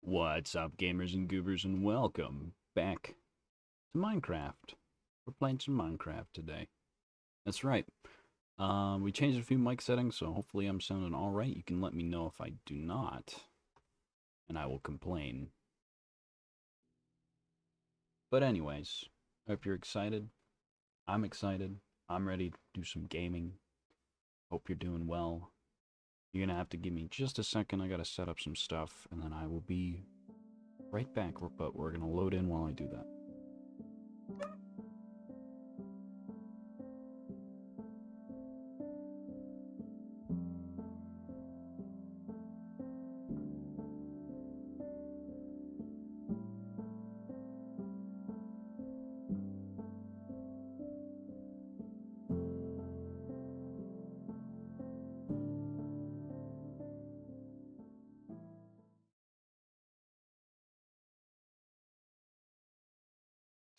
What's up, gamers and goobers, and welcome back to Minecraft. We're playing some Minecraft today. That's right. We changed a few mic settings, so hopefully I'm sounding alright. You can let me know if I do not, and I will complain. But anyways, I hope you're excited. I'm excited. I'm ready to do some gaming. Hope you're doing well. You're gonna have to give me just a second. I gotta set up some stuff, and then I will be right back, but we're gonna load in while I do that.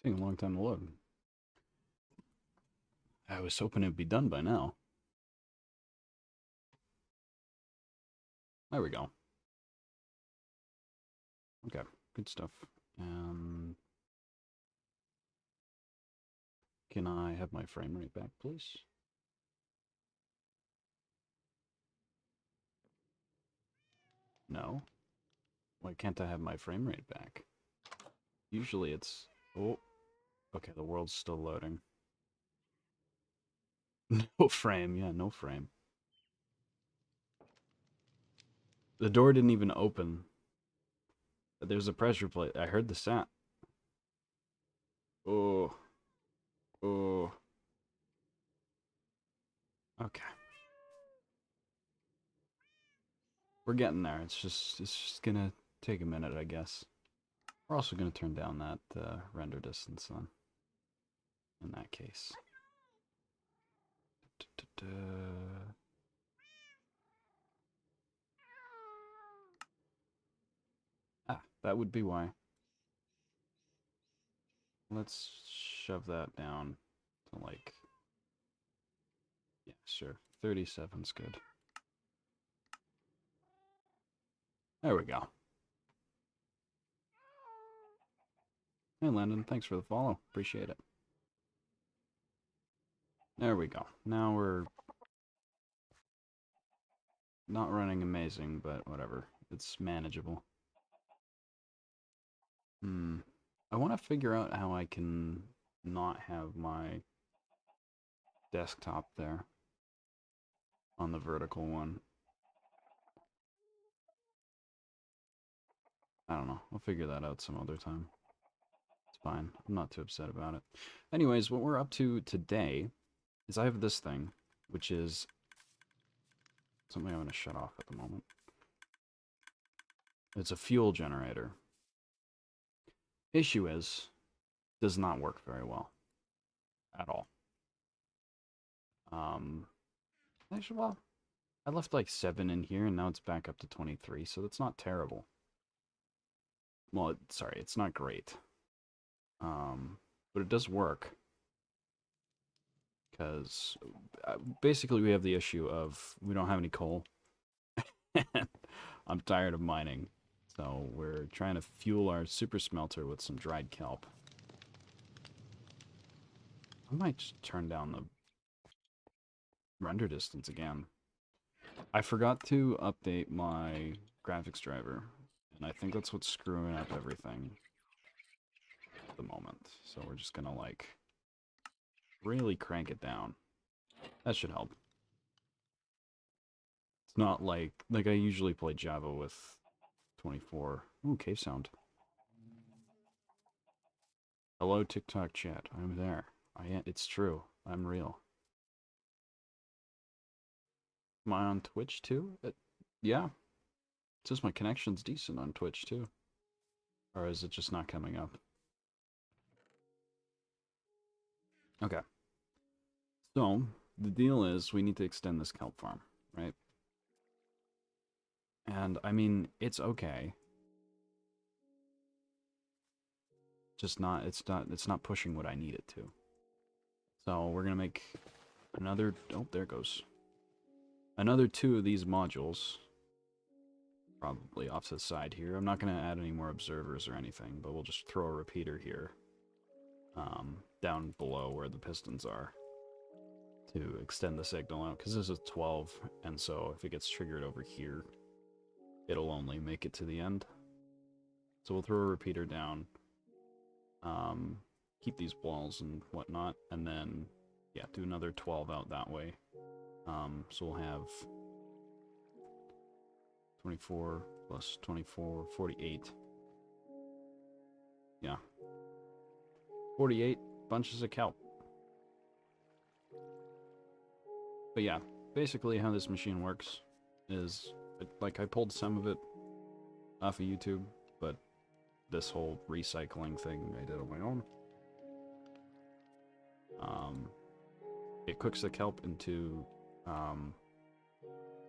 Taking a long time to load. I was hoping it'd be done by now. There we go. Okay, good stuff. Can I have my frame rate back, please? No. Why can't I have my frame rate back? Usually it's... Oh. Okay, the world's still loading. No frame. Yeah, no frame. The door didn't even open. There's a pressure plate. I heard the sound. Oh. Oh. Okay. We're getting there. It's just gonna take a minute, I guess. We're also gonna turn down that render distance then. In that case. Ah, that would be why. Let's shove that down to like... Yeah, sure. 37's good. There we go. Hey, Landon. Thanks for the follow. Appreciate it. There we go. Now we're not running amazing, but whatever. It's manageable. I want to figure out how I can not have my desktop there on the vertical one. I don't know. I'll figure that out some other time. It's fine. I'm not too upset about it. Anyways, what we're up to today is I have this thing, which is something I'm going to shut off at the moment. It's a fuel generator. Issue is, does not work very well. At all. Actually, well, I left like 7 in here, and now it's back up to 23, so that's not terrible. Well, sorry, it's not great. But it does work. Because basically we have the issue of we don't have any coal. I'm tired of mining. So we're trying to fuel our super smelter with some dried kelp. I might just turn down the render distance again. I forgot to update my graphics driver, and I think that's what's screwing up everything at the moment. So we're just gonna like really crank it down. That should help. It's not like I usually play Java with 24. Ooh, cave sound. Hello, TikTok chat. I'm there. It's true. I'm real. Am I on Twitch too? Yeah. It says my connection's decent on Twitch too. Or is it just not coming up? Okay. So, the deal is we need to extend this kelp farm, right? And, I mean, it's okay. Just not, it's not pushing what I need it to. So, we're gonna make another, oh, there it goes. Another 2 of these modules. probably off to the side here. I'm not going to add any more observers or anything, but we'll just throw a repeater here down below where the pistons are to extend the signal out, because this is 12, and so if it gets triggered over here, it'll only make it to the end. So we'll throw a repeater down, keep these walls and whatnot, and then, yeah, do another 12 out that way. So we'll have 24 plus 24, 48. Yeah. 48 bunches of kelp. But yeah, basically how this machine works is, like, I pulled some of it off of YouTube, but this whole recycling thing I did on my own. It cooks the kelp into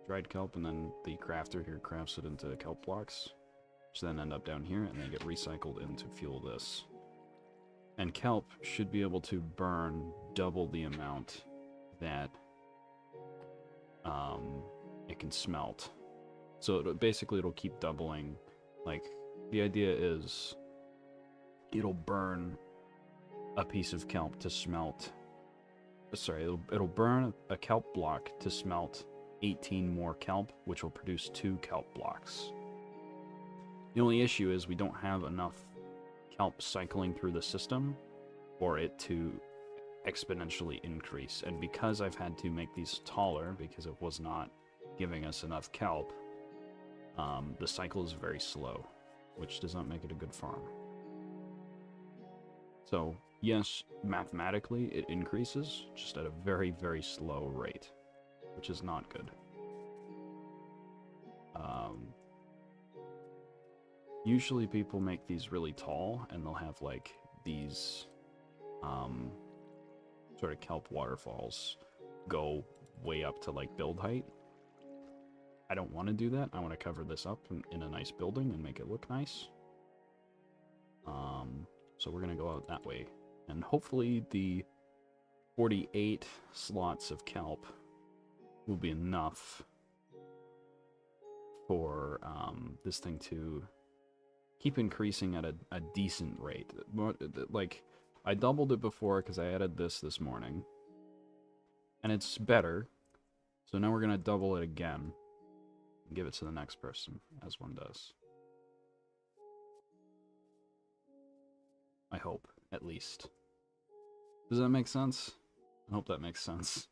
dried kelp, and then the crafter here crafts it into kelp blocks, which then end up down here, and they get recycled in to fuel this. And kelp should be able to burn double the amount that it can smelt. So basically it'll keep doubling. Like, the idea is it'll burn a piece of kelp to smelt. Sorry, it'll burn a kelp block to smelt 18 more kelp, which will produce 2 kelp blocks. The only issue is we don't have enough kelp cycling through the system for it to exponentially increase. And because I've had to make these taller because it was not giving us enough kelp, the cycle is very slow, which does not make it a good farm. So yes, mathematically it increases, just at a very, very slow rate, which is not good. Usually people make these really tall, and they'll have like these sort of kelp waterfalls go way up to like build height. I don't want to do that. I want to cover this up in a nice building and make it look nice. So we're going to go out that way. And hopefully the 48 slots of kelp will be enough for this thing to keep increasing at a decent rate. Like, I doubled it before because I added this morning, and it's better. So now we're going to double it again and give it to the next person, as one does. I hope, at least. Does that make sense? I hope that makes sense.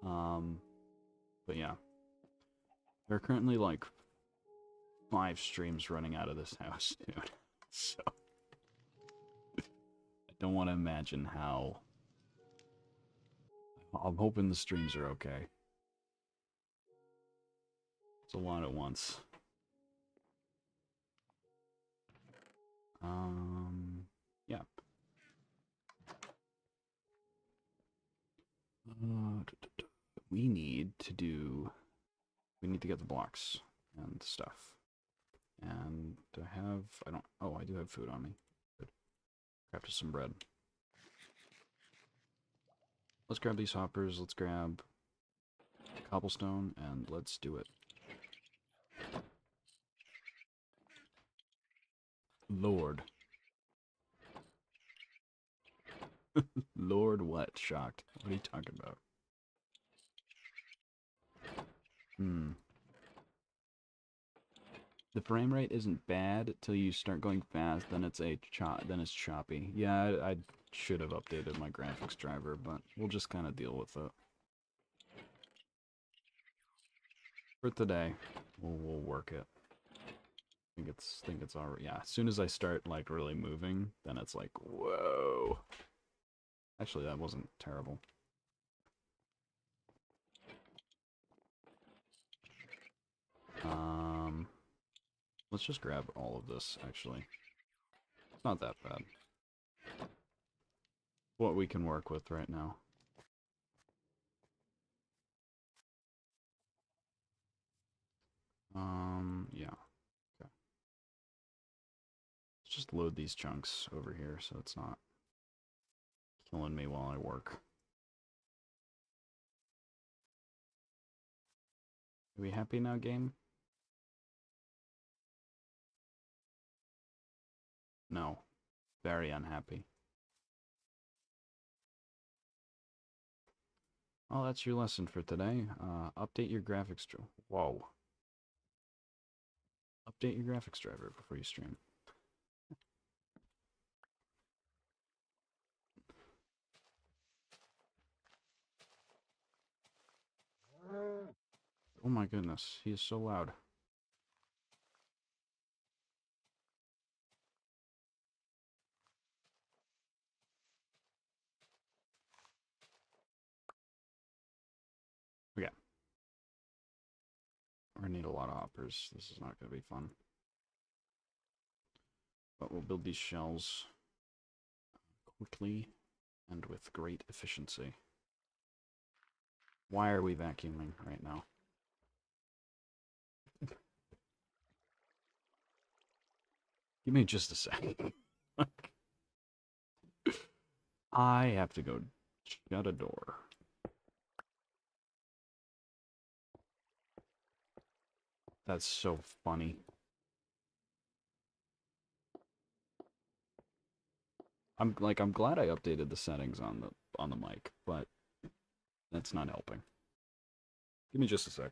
But yeah. There are currently like 5 streams running out of this house, dude. So I don't want to imagine how. I'm hoping the streams are okay. It's a lot at once. Yeah. We need to get the blocks and stuff. And I do have food on me. Good. Crafted some bread. Let's grab these hoppers, let's grab cobblestone, and let's do it. Lord. Lord what? Shocked. What are you talking about? The frame rate isn't bad till you start going fast, then it's choppy. Yeah, I should have updated my graphics driver, but we'll just kind of deal with it. For today, we'll work it. I think it's already, yeah, as soon as I start like really moving, then it's like, whoa. Actually, that wasn't terrible. Let's just grab all of this, actually. It's not that bad. What we can work with right now. Yeah. Okay. Let's just load these chunks over here so it's not killing me while I work. Are we happy now, game? No. Very unhappy. Oh, that's your lesson for today. Update your graphics driver. Whoa. Update your graphics driver before you stream. Oh my goodness, he is so loud. Okay. We're gonna need a lot of hoppers. This is not gonna be fun. But we'll build these shells quickly and with great efficiency. Why are we vacuuming right now? Give me just a second. I have to go shut a door. That's so funny. I'm glad I updated the settings on the mic, but that's not helping. Give me just a sec.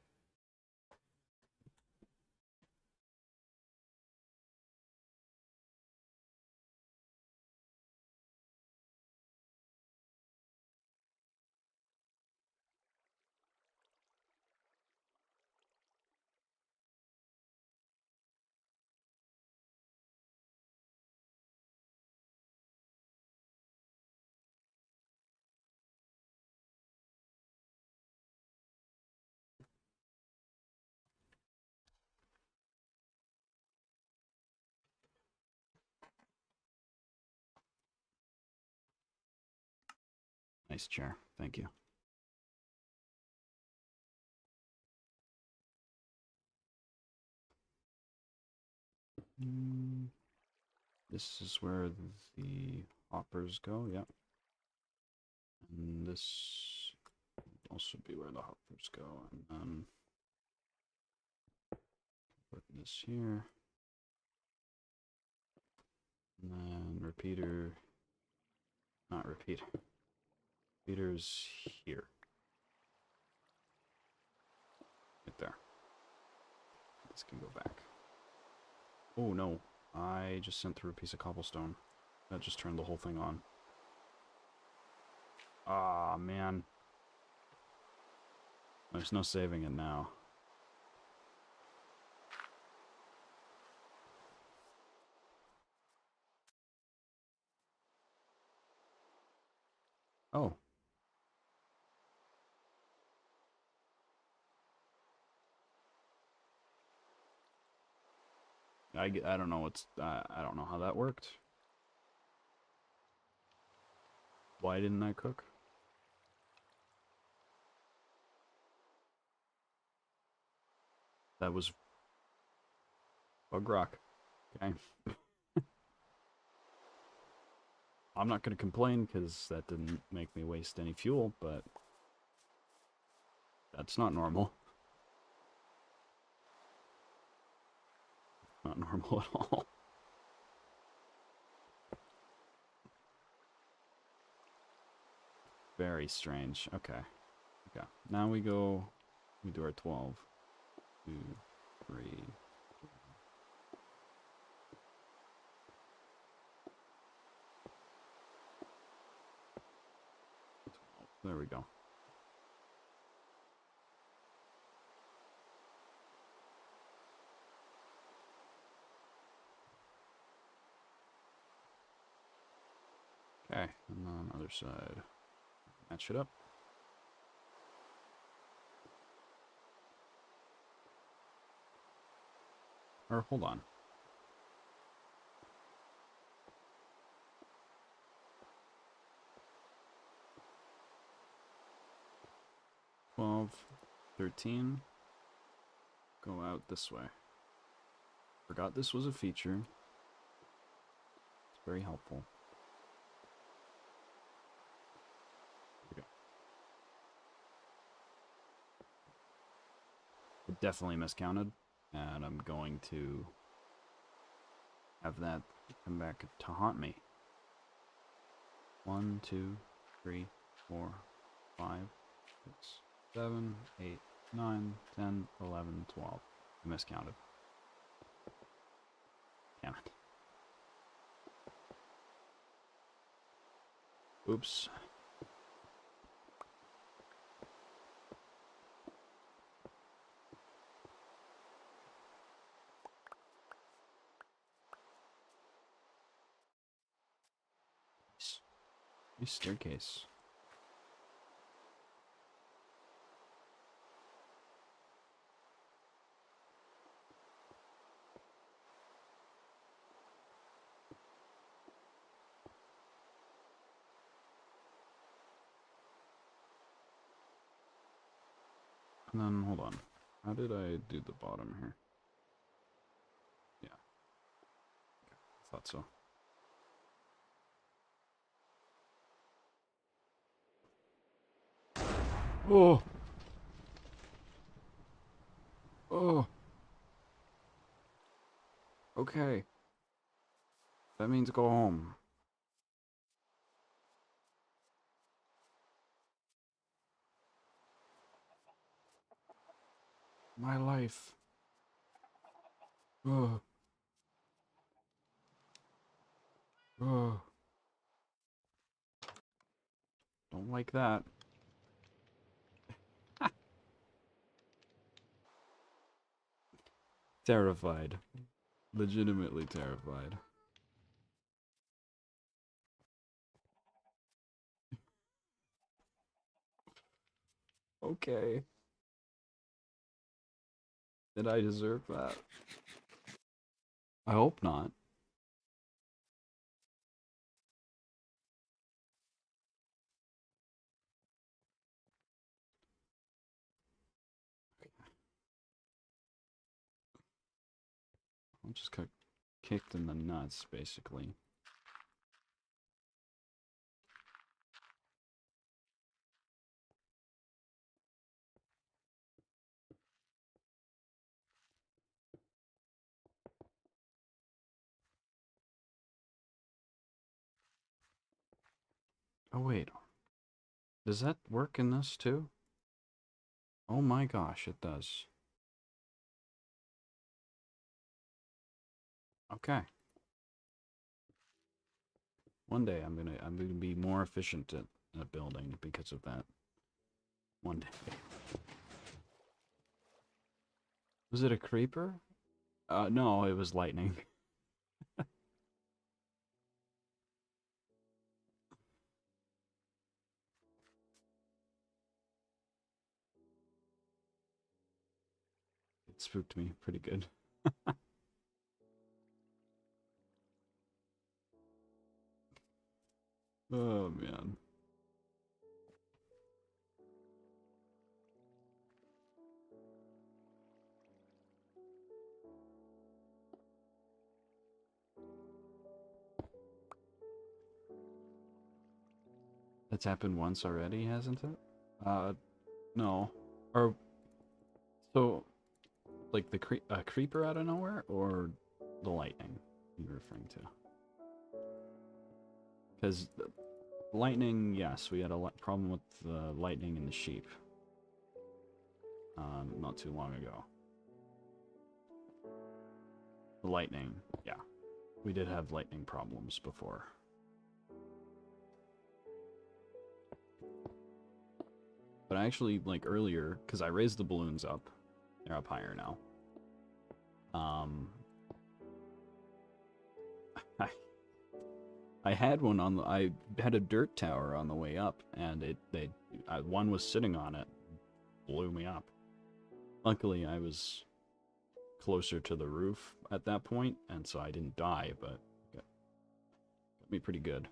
Nice chair. Thank you. This is where the hoppers go, yep. And this will also be where the hoppers go. And then put this here. And then repeater, not repeater. Repeater's here. Right there. This can go back. Oh no, I just sent through a piece of cobblestone. That just turned the whole thing on. Ah, man. There's no saving it now. Oh. I don't know what's... I don't know how that worked. Why didn't I cook? That was... bug rock. Okay. I'm not going to complain because that didn't make me waste any fuel, but... that's not normal. Not normal at all. Very strange. Okay. Okay. Now we go... we do our 12. 2, 3... There we go. Okay, and then other side. Match it up. Or hold on. $12, $13. Go out this way. Forgot this was a feature. It's very helpful. Here we go. I definitely miscounted, and I'm going to have that come back to haunt me. 1, 2, 3, 4, 5, 6, 7, 8, 9, 10, 11, 12. I miscounted. Damn it. Oops. Nice staircase. And then, hold on. How did I do the bottom here? Yeah. Okay, I thought so. Oh! Oh! Okay. That means go home. My life. Oh. Oh. Don't like that. Terrified. Legitimately terrified. Okay. Did I deserve that? I hope not. I just got kicked in the nuts, basically. Oh, wait. Does that work in this, too? Oh my gosh, it does. Okay. One day I'm gonna be more efficient at building because of that. One day. Was it a creeper? No, it was lightning. It spooked me pretty good. Oh man. That's happened once already, hasn't it? No. Or so, like the creeper out of nowhere, or the lightning you're referring to? Because lightning, yes, we had a problem with the lightning and the sheep. Not too long ago. The lightning, yeah. We did have lightning problems before. But actually, like earlier, because I raised the balloons up. They're up higher now. I had one on the, I had a dirt tower on the way up, and one was sitting on it, blew me up. Luckily, I was closer to the roof at that point, and so I didn't die, but got me pretty good.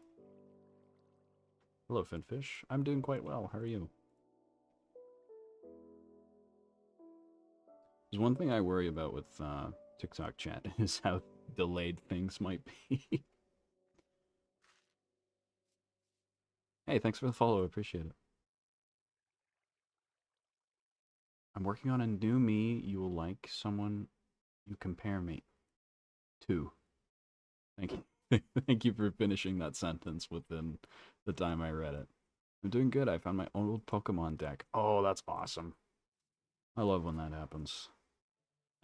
Hello, Finfish. I'm doing quite well. How are you? There's one thing I worry about with TikTok chat is how delayed things might be. Hey, thanks for the follow. I appreciate it. I'm working on a new me. You will like someone you compare me to. Thank you. Thank you for finishing that sentence within the time I read it. I'm doing good. I found my old Pokemon deck. Oh, that's awesome. I love when that happens.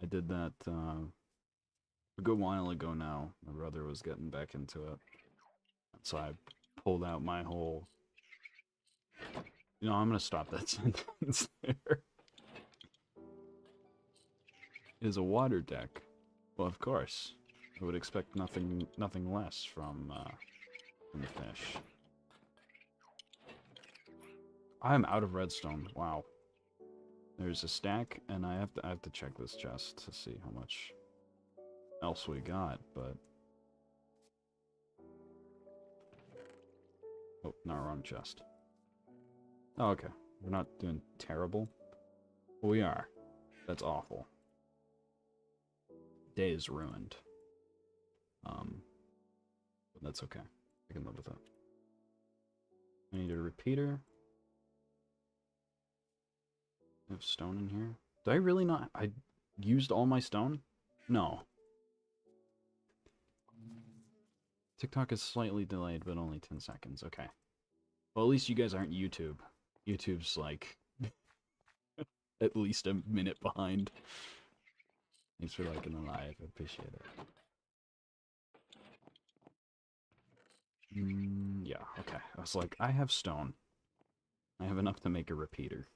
I did that a good while ago now. My brother was getting back into it. So I pulled out my whole... You know, I'm going to stop that sentence there. Is a water deck. Well, of course. I would expect nothing less from the fish. I'm out of redstone. Wow. There's a stack, and I have to check this chest to see how much else we got, but... Oh, no, wrong chest. Oh, okay. We're not doing terrible. Well, we are. That's awful. Day is ruined. But that's okay. I can live with it. I need a repeater. I have stone in here. Did I really not? I used all my stone? No. TikTok is slightly delayed, but only 10 seconds. Okay. Well, at least you guys aren't YouTube. YouTube's like at least a minute behind. Thanks for liking the live. I appreciate it. Yeah, okay. I was like, I have stone. I have enough to make a repeater.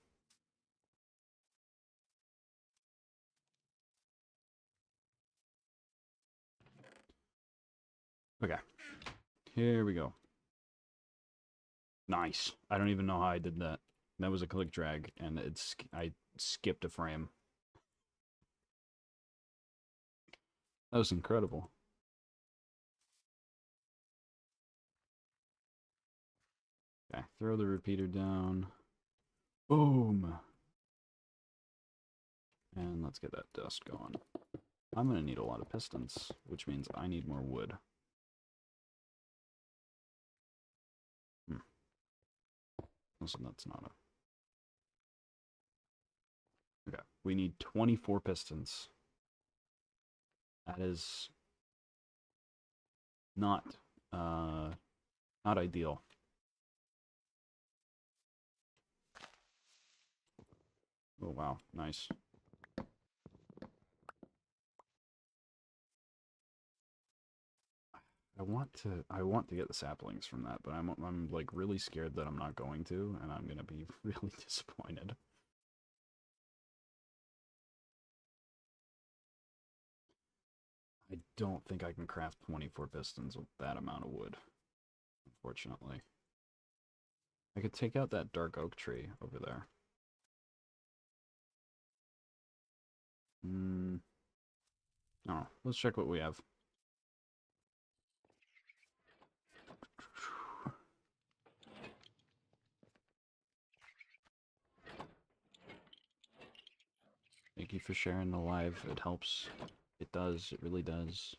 Okay. Here we go. Nice. I don't even know how I did that. That was a click drag, and I skipped a frame. That was incredible. Okay, throw the repeater down. Boom! And let's get that dust going. I'm gonna need a lot of pistons, which means I need more wood. Listen, that's not a... Okay, we need 24 pistons. That is not, not ideal. Oh, wow, nice. I want to get the saplings from that, but I'm like really scared that I'm not going to, and I'm gonna be really disappointed. I don't think I can craft 24 pistons with that amount of wood, unfortunately. I could take out that dark oak tree over there. Oh, let's check what we have. Thank you for sharing the live. It helps. It does. It really does.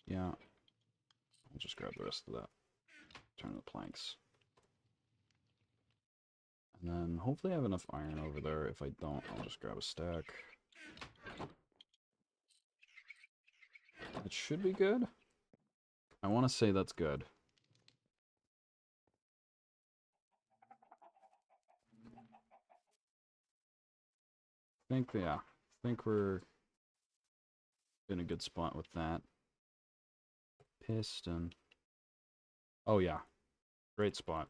Yeah. I'll just grab the rest of that. Turn the planks. And then hopefully I have enough iron over there. If I don't, I'll just grab a stack. It should be good. I want to say that's good. Yeah. I think we're in a good spot with that. Piston. Oh yeah. Great spot.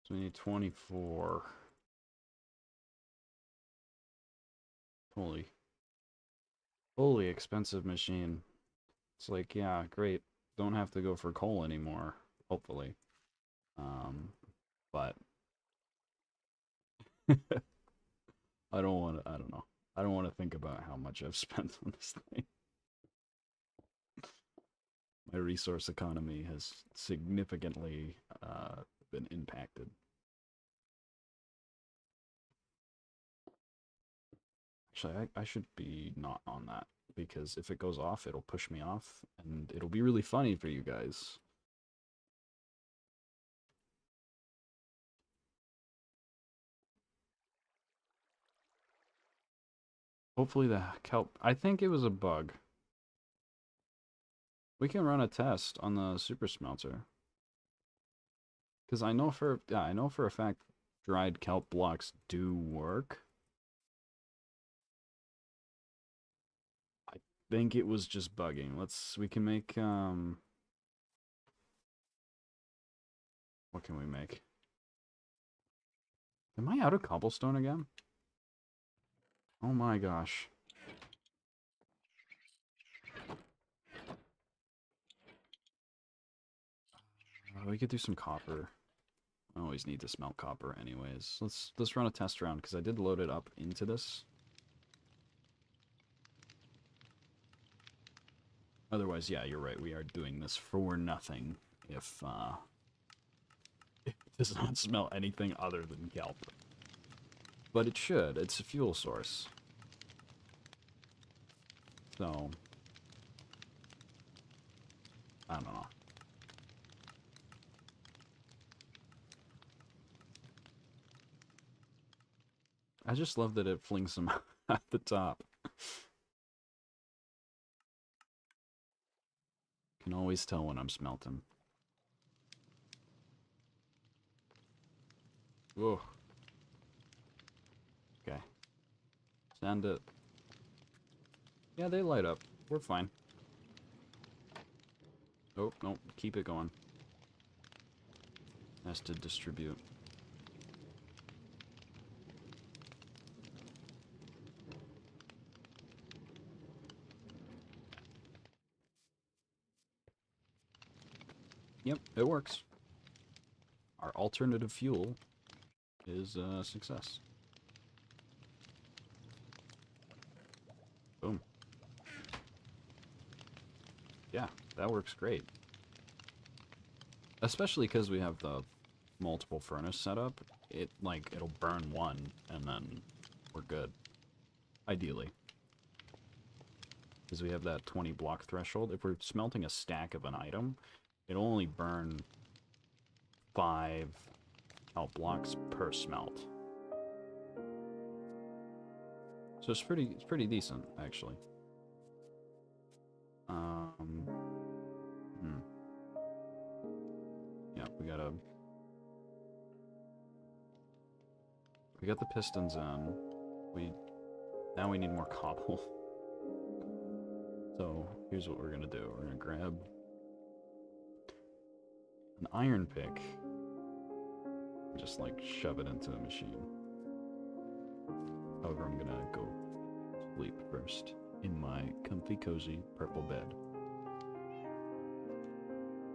So we need 24. Holy expensive machine. It's like, yeah, great. Don't have to go for coal anymore, hopefully. But I don't know. I don't want to think about how much I've spent on this thing. My resource economy has significantly been impacted. Actually, I should be not on that, because if it goes off, it'll push me off, and it'll be really funny for you guys. Hopefully the kelp... I think it was a bug. We can run a test on the super smelter. Because I know for a fact dried kelp blocks do work. I think it was just bugging. We can make, what can we make? Am I out of cobblestone again? Oh my gosh. We could do some copper. I always need to smelt copper anyways. Let's run a test round, because I did load it up into this. Otherwise, yeah, you're right. We are doing this for nothing if it does not smell anything other than kelp. But it should. It's a fuel source. So, I don't know. I just love that it flings them at the top. Can always tell when I'm smelting. Whoa. Okay. Send it. Yeah, they light up. We're fine. Oh, no. Keep it going. Has to distribute. Yep, it works. Our alternative fuel is a success. Boom. Yeah, that works great. Especially because we have the multiple furnace setup. It'll burn one, and then we're good. Ideally. Because we have that 20 block threshold. If we're smelting a stack of an item, it'll only burn 5 kelp blocks per smelt. So it's pretty decent, actually. Yeah, we got the pistons in. Now we need more cobble. So here's what we're gonna do. We're gonna grab an iron pick. Just like shove it into the machine. However, I'm gonna go sleep first in my comfy, cozy purple bed.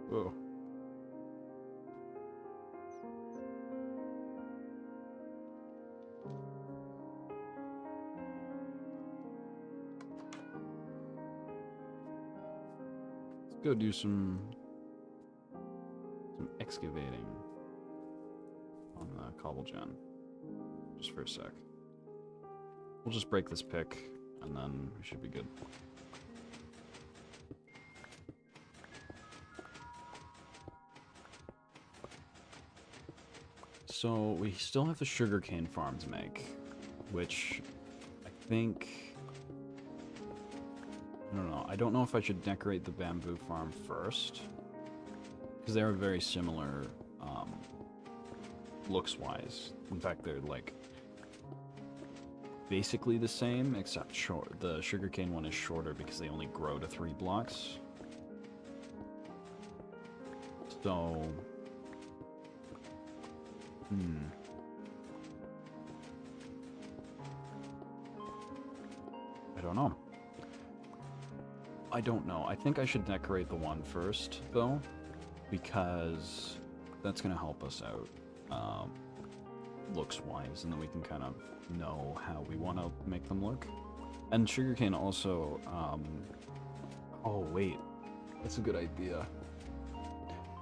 Whoa. Let's go do some excavating on the cobble gen. Just for a sec. We'll just break this pick, and then we should be good. So, we still have the sugarcane farm to make, which I think... I don't know. I don't know if I should decorate the bamboo farm first, because they're very similar, looks-wise. In fact, they're, like, basically the same, except the sugarcane one is shorter because they only grow to 3 blocks. So... I don't know. I don't know. I think I should decorate the one first, though, because that's going to help us out, looks-wise, and then we can kind of know how we want to make them look. And sugarcane also, oh, wait. That's a good idea.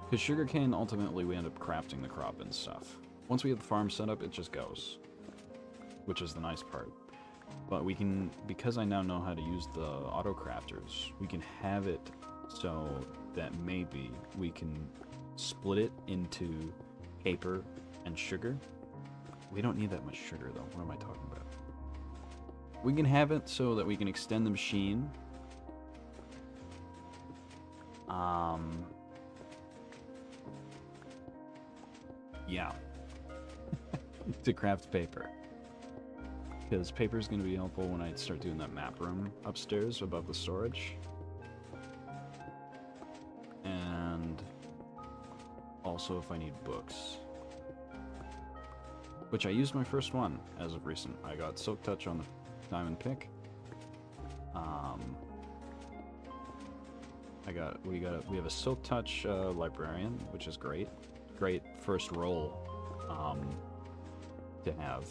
Because sugarcane, ultimately, we end up crafting the crop and stuff. Once we have the farm set up, it just goes. Which is the nice part. But we can, because I now know how to use the auto crafters, we can have it so that maybe we can split it into paper and sugar. We don't need that much sugar, though. What am I talking about? We can have it so that we can extend the machine. Yeah. To craft paper. Because paper is going to be helpful when I start doing that map room upstairs above the storage. And also if I need books. Which I used my first one as of recent. I got Silk Touch on the diamond pick. We have a Silk Touch librarian, which is great. Great first role to have.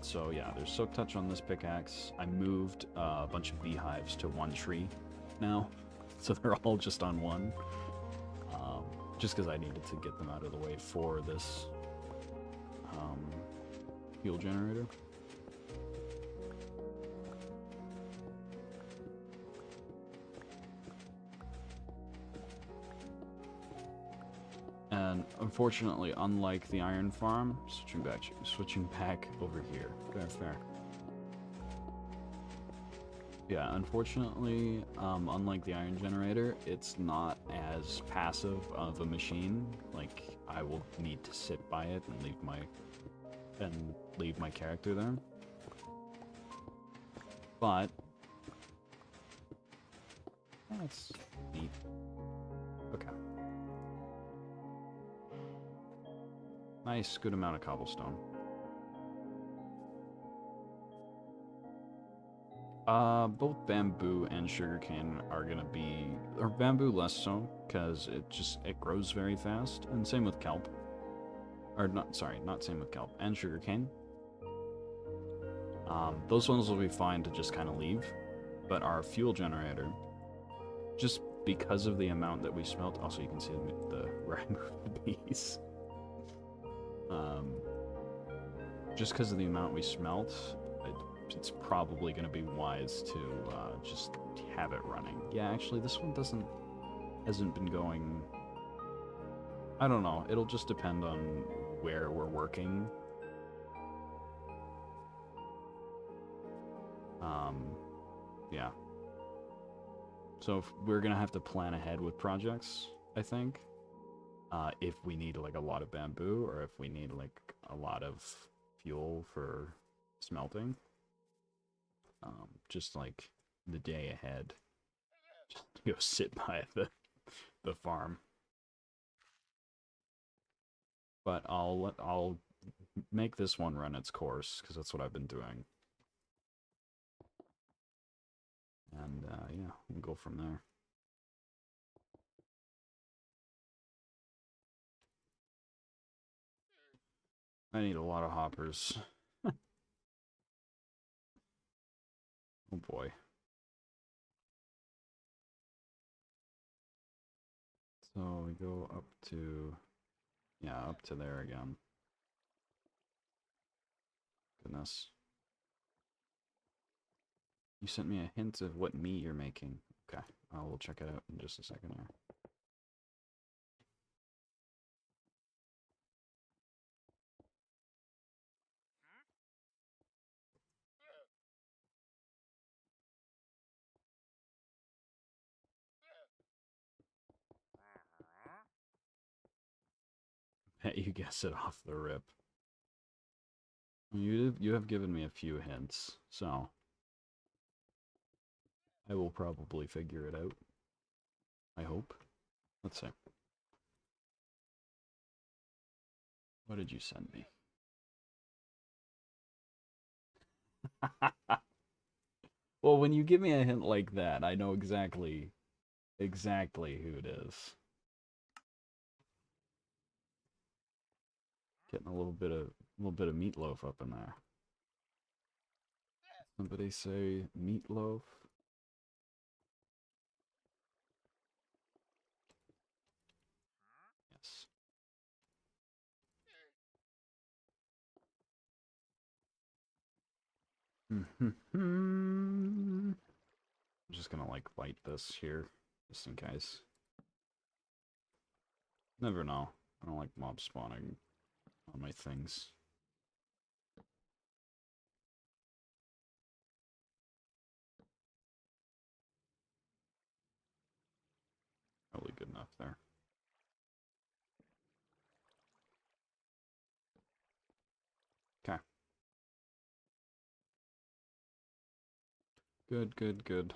So yeah, there's Silk Touch on this pickaxe. I moved a bunch of beehives to one tree now, so they're all just on one. Just because I needed to get them out of the way for this fuel generator. And unfortunately, unlike the iron farm, switching back over here. Fair. Yeah, unfortunately, unlike the iron generator, it's not as passive of a machine. Like, I will need to sit by it and leave my character there. But that's neat. Okay. Nice, good amount of cobblestone. Both bamboo and sugarcane are gonna be, or bamboo less so, because it grows very fast, and same with kelp. Or not same with kelp, and sugarcane. Those ones will be fine to just kind of leave, but our fuel generator, just because of the amount that we smelt, also you can see where I moved the bees. Just because of the amount we smelt, it's probably going to be wise to just have it running. Yeah, actually, this one hasn't been going. I don't know. It'll just depend on where we're working. Yeah. So we're gonna have to plan ahead with projects, I think. If we need like a lot of bamboo, or if we need like a lot of fuel for smelting. Just like the day ahead. Just go sit by the farm. But I'll make this one run its course, because that's what I've been doing. And yeah, we'll go from there. I need a lot of hoppers. Oh boy. So we go up to, yeah, up to there again. Goodness. You sent me a hint of what meat you're making. Okay, I will check it out in just a second here. Bet you guess it off the rip. You have given me a few hints, so I will probably figure it out. I hope. Let's see. What did you send me? Well, when you give me a hint like that, I know exactly who it is. Getting a little bit of meatloaf up in there. Somebody say meatloaf. Yes. I'm just gonna like light this here, just in case. Never know. I don't like mob spawning on my things. Probably good enough there. Okay. Good, good, good.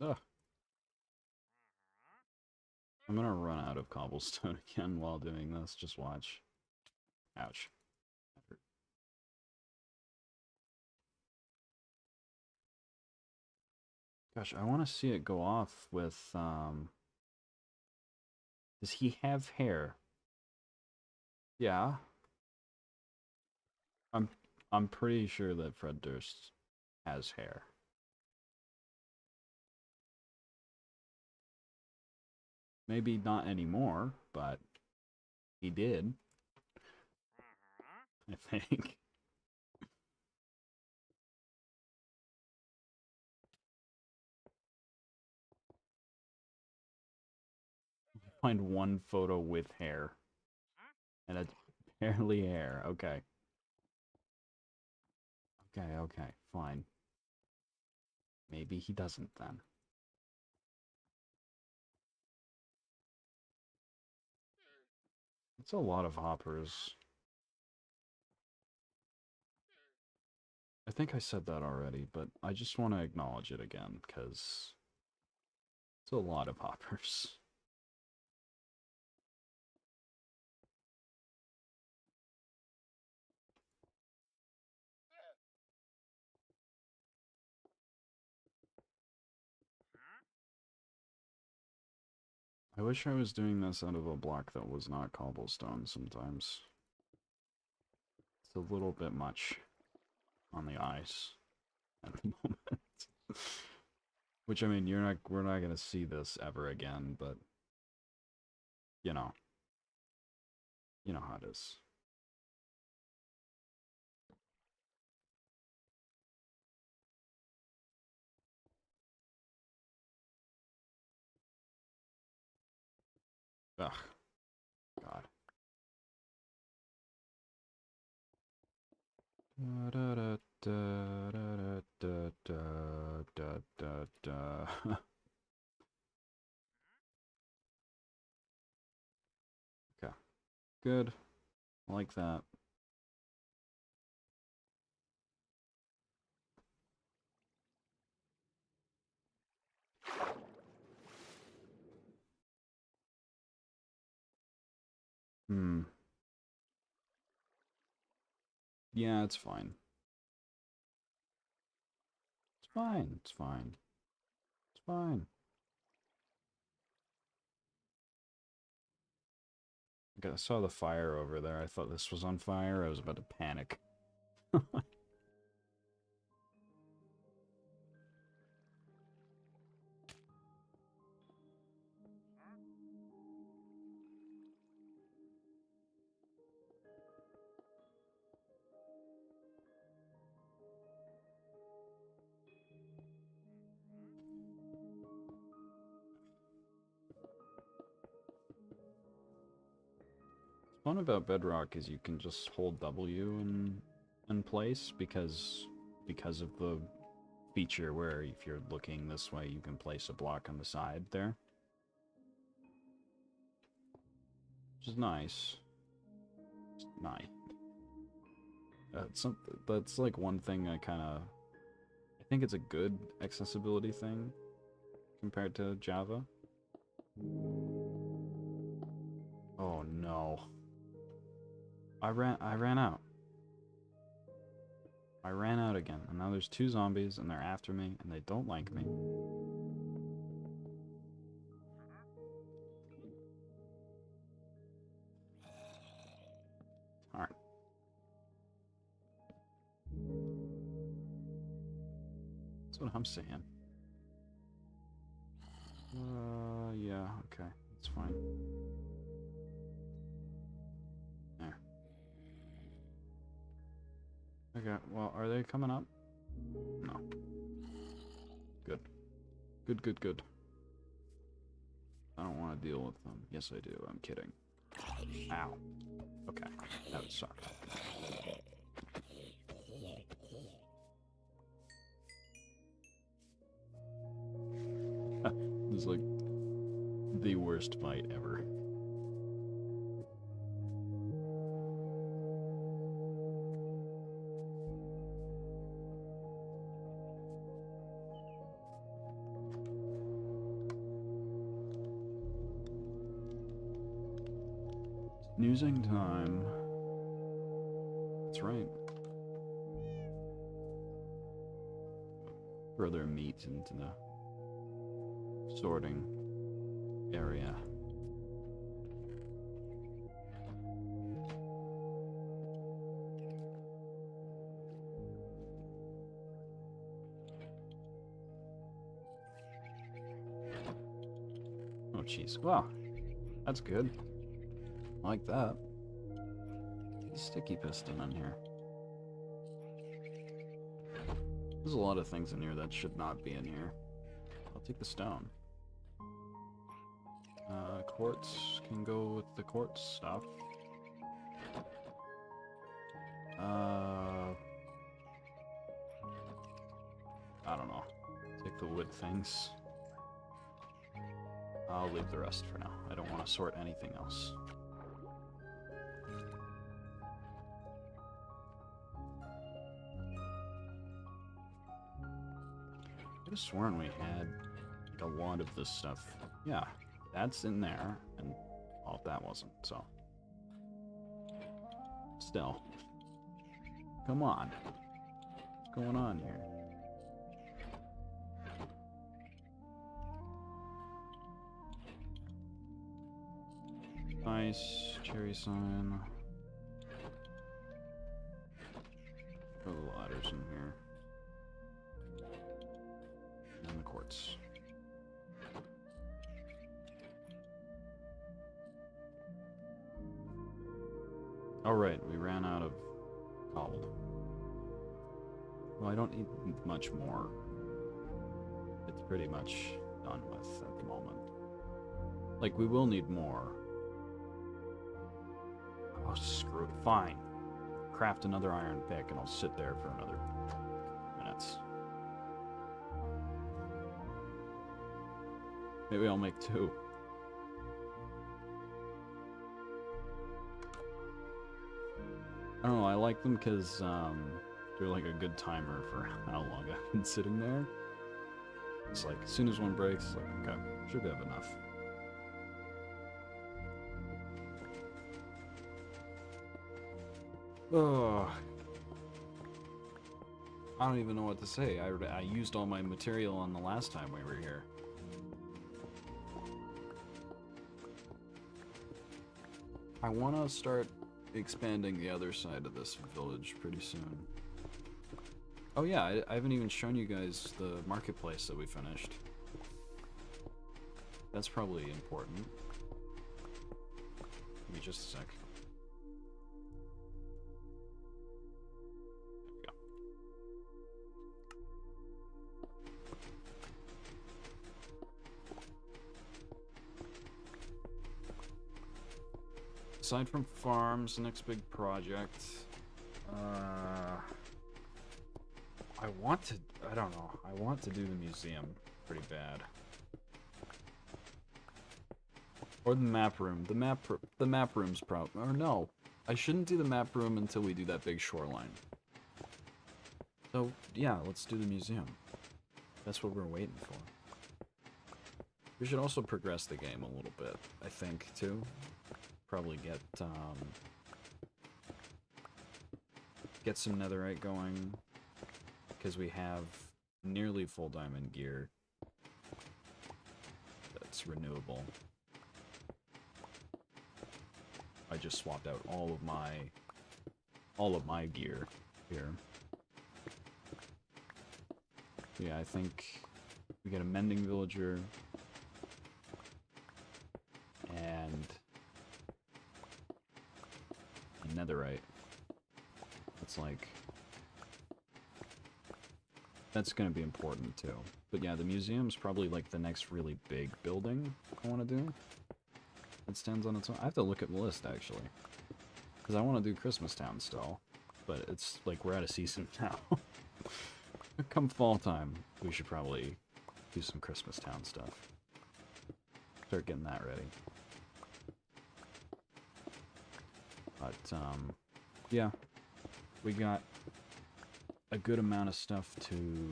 Ugh. I'm gonna run out of cobblestone again while doing this. Just watch. Ouch. Gosh, I want to see it go off with, Does he have hair? Yeah. I'm pretty sure that Fred Durst has hair. Maybe not anymore, but he did. I think. Find one photo with hair. And it's barely hair. Okay. Okay, okay, fine. Maybe he doesn't then. It's a lot of hoppers. I think I said that already, but I just want to acknowledge it again, because it's a lot of hoppers. I wish I was doing this out of a block that was not cobblestone sometimes. It's a little bit much on the ice at the moment. Which, I mean, we're not gonna see this ever again, but you know how it is. Ugh, God. Da, da, da, da, da, da, da, da, da. Okay, good. I like that. Hmm. Yeah, it's fine. It's fine. It's fine. It's fine. Okay, I saw the fire over there. I thought this was on fire. I was about to panic. Fun about Bedrock is you can just hold W in place because of the feature where if you're looking this way, you can place a block on the side there, which is nice. It's nice. That's like one thing I think it's a good accessibility thing compared to Java. Oh no. I ran out. I ran out again, and now there's 2 zombies, and they're after me, and they don't like me. Darn. That's what I'm saying. Yeah, okay. It's fine. There. Okay, well, are they coming up? No. Good. Good, good, good. I don't want to deal with them. Yes, I do. I'm kidding. Ow. Okay. That would suck. This is like the worst fight ever. Snoozing time. That's right. Throw their meat into the sorting area. Oh, jeez. Wow. That's good. I like that. Sticky piston in here. There's a lot of things in here that should not be in here. I'll take the stone. Quartz can go with the quartz stuff. I don't know. Take the wood things. I'll leave the rest for now. I don't want to sort anything else. I could have sworn we had like a lot of this stuff. Yeah, that's in there, and well, that wasn't, so. Still. Come on. What's going on here? Ice, cherry sign. Throw the ladders in here. And the quartz. Alright, we ran out of cobble. Well, I don't need much more. It's pretty much done with at the moment. Like, we will need more. Oh, screw it. Fine. Craft another iron pick and I'll sit there for another minutes. Maybe I'll make two. I don't know, I like them because they're like a good timer for how long I've been sitting there. It's like, as soon as one breaks, it's like, okay, should have enough. Oh, I don't even know what to say. I used all my material on the last time we were here. I want to start expanding the other side of this village pretty soon. Oh yeah, I haven't even shown you guys the marketplace that we finished. That's probably important. Give me just a sec. Aside from farms, the next big project, I want to do the museum pretty bad. Or the map room. The map room's or no, I shouldn't do the map room until we do that big shoreline. So, yeah, let's do the museum. That's what we're waiting for. We should also progress the game a little bit, I think, too. Probably get some netherite going, because we have nearly full diamond gear that's renewable. I just swapped out all of my gear here. Yeah, I think we get a mending villager and netherite. It's like That's going to be important too. But yeah, the museum's probably like the next really big building I want to do. It stands on its own. I have to look at the list actually. Because I want to do Christmas Town still. But it's like we're out of season now. Come fall time, we should probably do some Christmas Town stuff. Start getting that ready. But, yeah. We got a good amount of stuff to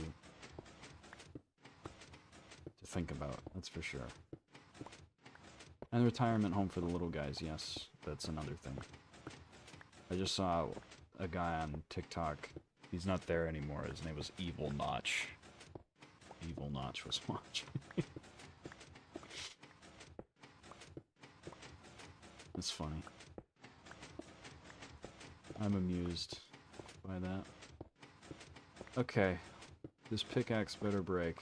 think about, that's for sure. And the retirement home for the little guys, yes, that's another thing. I just saw a guy on TikTok. He's not there anymore. His name was Evil Notch. Evil Notch was watching. It's funny. I'm amused by that. Okay. This pickaxe better break.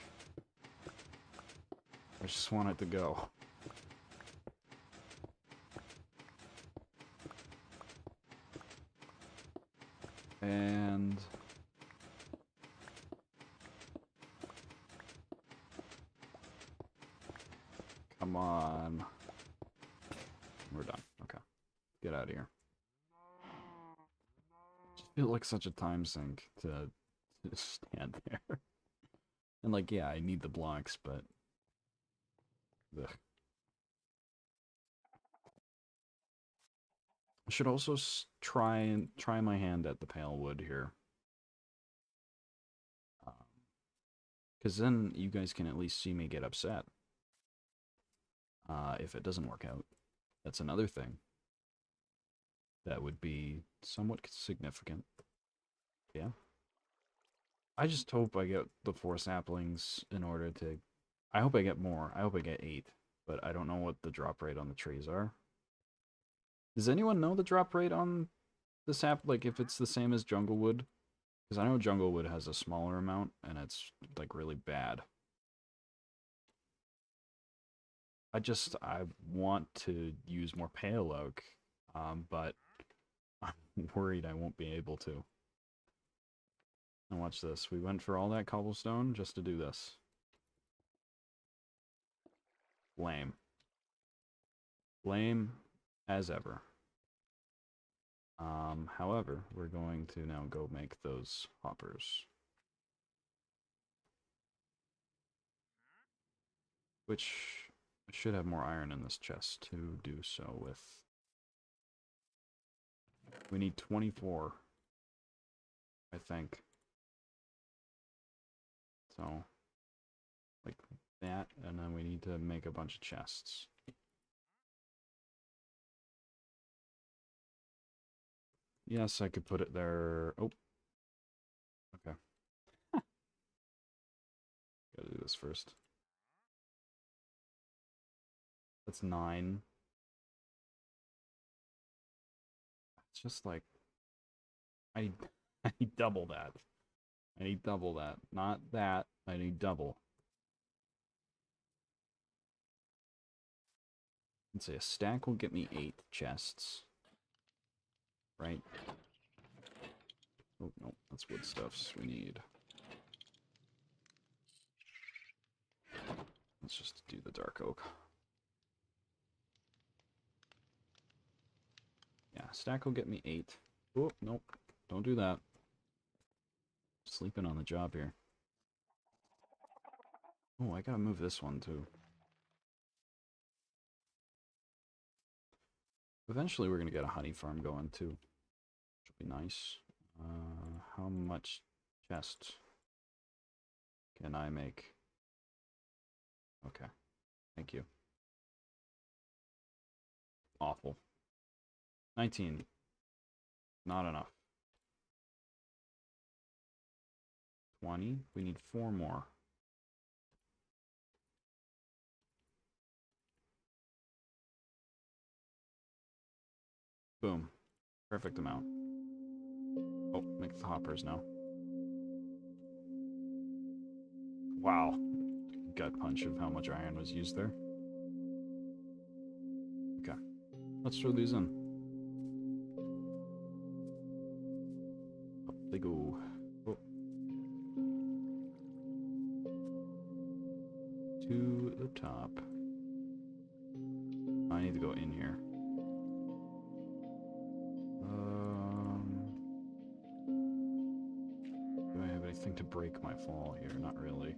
I just want it to go. And... come on. We're done. Okay. Get out of here. Just feel like such a time sink to stand there. And like, yeah, I need the blocks, but... ugh. I should also try my hand at the pale wood here. Because then you guys can at least see me get upset. If it doesn't work out. That's another thing. That would be somewhat significant. Yeah. I just hope I get the 4 saplings in order to... I hope I get more. I hope I get 8. But I don't know what the drop rate on the trees are. Does anyone know the drop rate on the sap? Like, if it's the same as Junglewood? Because I know Junglewood has a smaller amount, and it's, like, really bad. I want to use more Pale Oak, but I'm worried I won't be able to. And watch this. We went for all that cobblestone just to do this. Lame. Lame as ever. However, we're going to now go make those hoppers. Which I should have more iron in this chest to do so with. We need 24, I think. So, like that, and then we need to make a bunch of chests. Yes, I could put it there. Oh. Okay. Gotta do this first. That's 9. It's just like... I need double that. I need double that. Not that. I need double. Let's say a stack will get me 8 chests. Right? Oh, no. That's wood stuffs we need. Let's just do the dark oak. Yeah, stack will get me 8. Oh, nope. Don't do that. Sleeping on the job here. Oh, I gotta move this one too. Eventually we're gonna get a honey farm going too. Which will be nice. How much chest can I make? Okay. Thank you. Awful. 19. Not enough. 20. We need 4 more. Boom. Perfect amount. Oh, make the hoppers now. Wow. Gut punch of how much iron was used there. Okay. Let's throw these in. Up they go. Oh. to the top. I need to go in here. Do I have anything to break my fall here? Not really.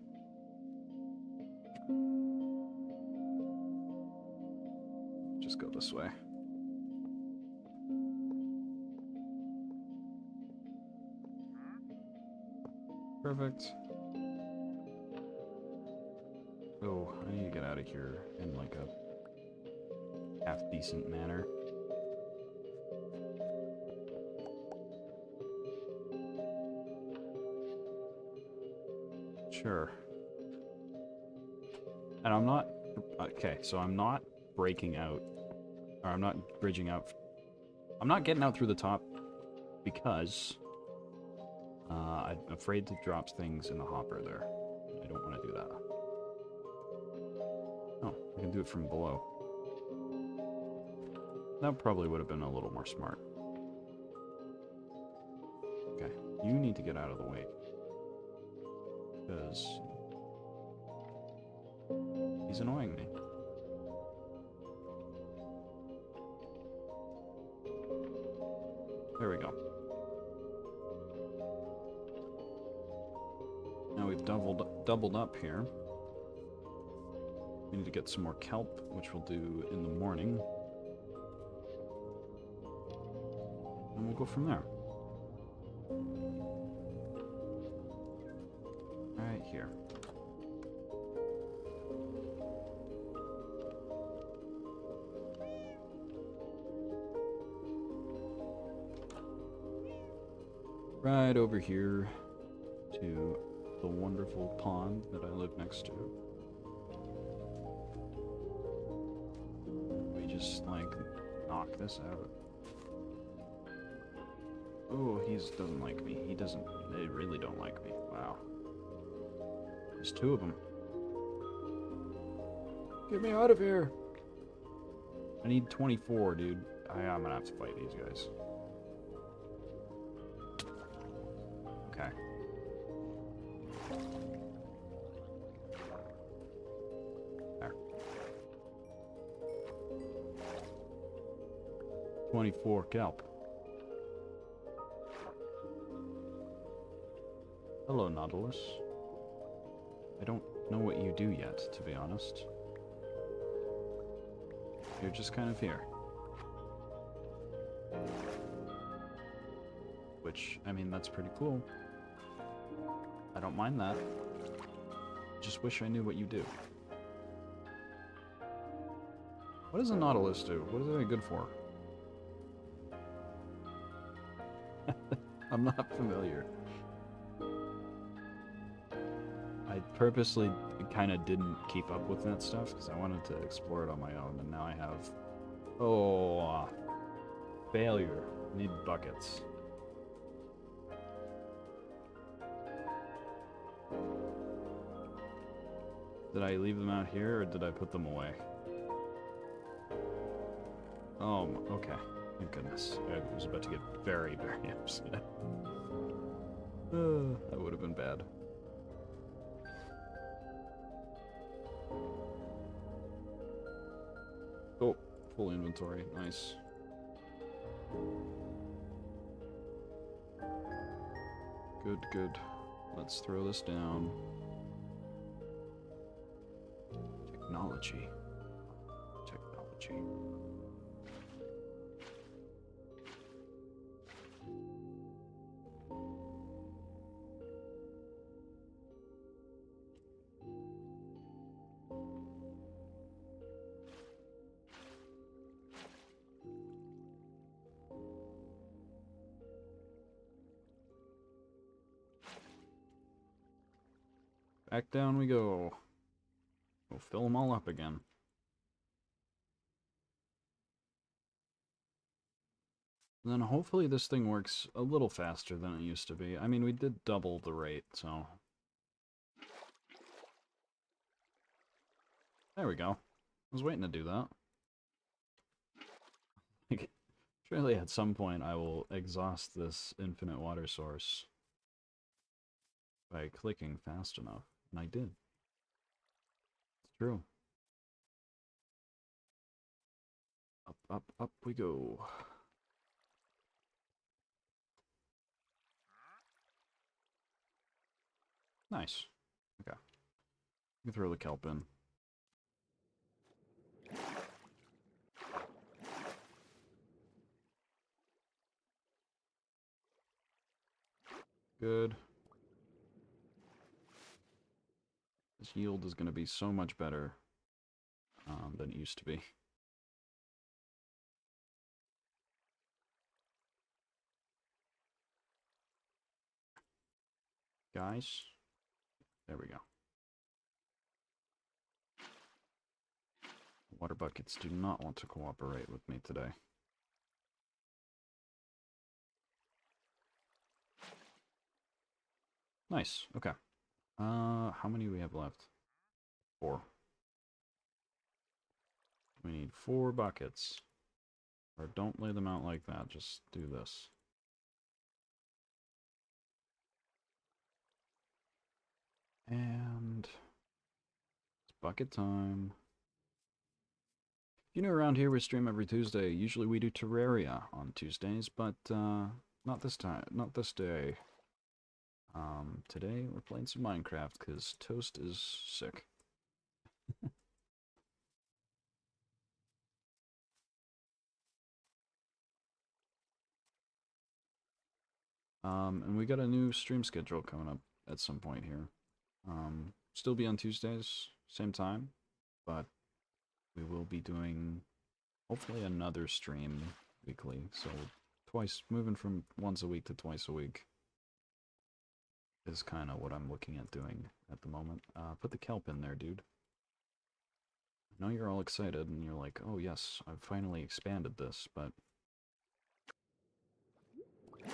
Just go this way. Perfect. Oh, I need to get out of here in like a half-decent manner. Sure. And I'm not... Okay, so I'm not breaking out. Or I'm not bridging out. I'm not getting out through the top because I'm afraid to drop things in the hopper there. I don't want to do that. Oh, I can do it from below. That probably would have been a little more smart. Okay, you need to get out of the way. Because he's annoying me. There we go. Now we've doubled up here. We need to get some more kelp, which we'll do in the morning. And we'll go from there. Right here. Right over here to the wonderful pond that I live next to. We just, like, knock this out. Oh, he doesn't like me. They really don't like me. Wow. There's two of them. Get me out of here! I need 24, dude. I'm gonna have to fight these guys. Okay. There. 24 kelp. Hello, Nautilus. I don't know what you do yet, to be honest. You're just kind of here. Which, I mean, that's pretty cool. I don't mind that. Just wish I knew what you do. What does a Nautilus do? What is it good for? I'm not familiar. I purposely kind of didn't keep up with that stuff because I wanted to explore it on my own, and now I have... Oh, failure. Need buckets. Did I leave them out here, or did I put them away? Oh, okay. Thank goodness. I was about to get very, very upset. That would have been bad. Oh, full inventory. Nice. Good, good. Let's throw this down. Technology. Technology. Back down we go. We'll fill them all up again. And then hopefully this thing works a little faster than it used to be. I mean, we did double the rate, so... There we go. I was waiting to do that. Surely at some point I will exhaust this infinite water source by clicking fast enough. And I did. True. Up, up, up we go. Nice. Okay. You can throw the kelp in. Good. This yield is going to be so much better than it used to be. Guys, there we go. Water buckets do not want to cooperate with me today. Nice, okay. How many do we have left? 4. We need 4 buckets. Or don't lay them out like that, just do this. And it's bucket time. You know, around here we stream every Tuesday. Usually we do Terraria on Tuesdays, but not this time, not this day. Today we're playing some Minecraft because Toast is sick. And we got a new stream schedule coming up at some point here. Still be on Tuesdays, same time, but we will be doing hopefully another stream weekly. So twice, moving from once a week to twice a week is kind of what I'm looking at doing at the moment. Put the kelp in there, dude. I know you're all excited and you're like, oh yes, I've finally expanded this, but you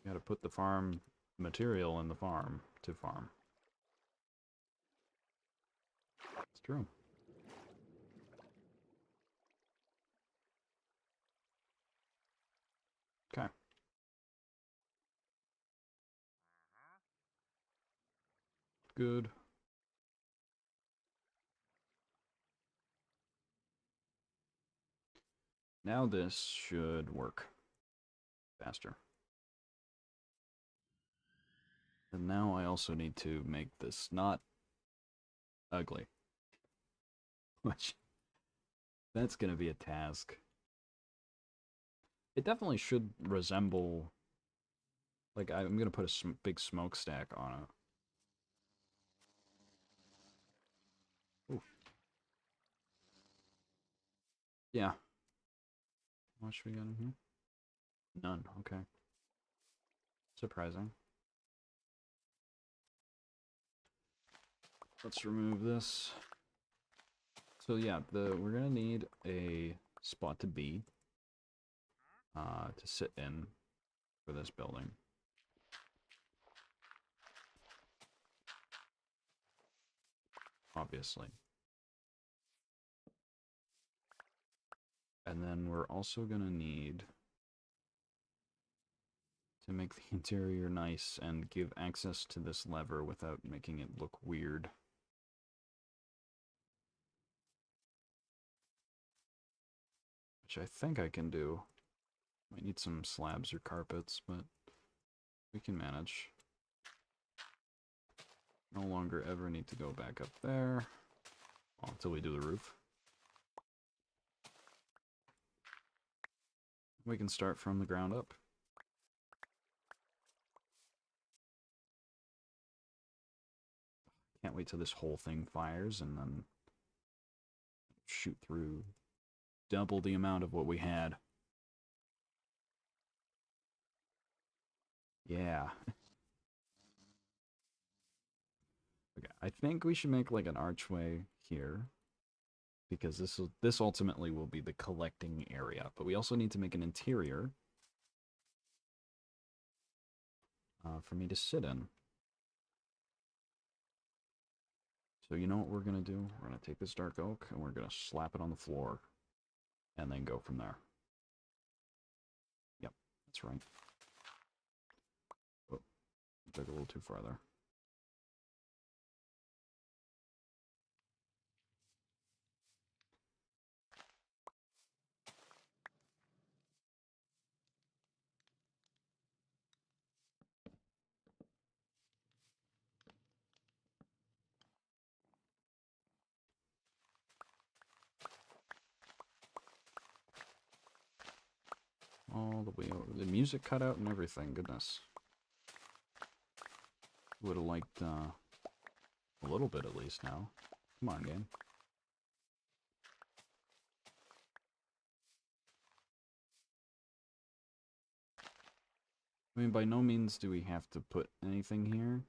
gotta put the farm material in the farm to farm. It's true. Okay. Good. Now this should work faster. And now I also need to make this not ugly. Which, that's gonna be a task. It definitely should resemble, like, I'm gonna put a big smokestack on it. Ooh. Yeah. What should we got in here? None, okay. Surprising. Let's remove this. So yeah, we're gonna need a spot to be, to sit in for this building. Obviously. And then we're also gonna need to make the interior nice and give access to this lever without making it look weird. Which I think I can do. Might need some slabs or carpets, but we can manage. No longer ever need to go back up there. Well, until we do the roof. We can start from the ground up. Can't wait till this whole thing fires and then shoot through double the amount of what we had. Yeah. Okay, I think we should make like an archway here, because this ultimately will be the collecting area. But we also need to make an interior for me to sit in. So you know what we're gonna do? We're gonna take this dark oak and we're gonna slap it on the floor, and then go from there. Yep, that's right. Oh, took a little too far there. All the way over. The music cut out and everything. Goodness. Would have liked a little bit at least now. Come on, game. I mean, by no means do we have to put anything here.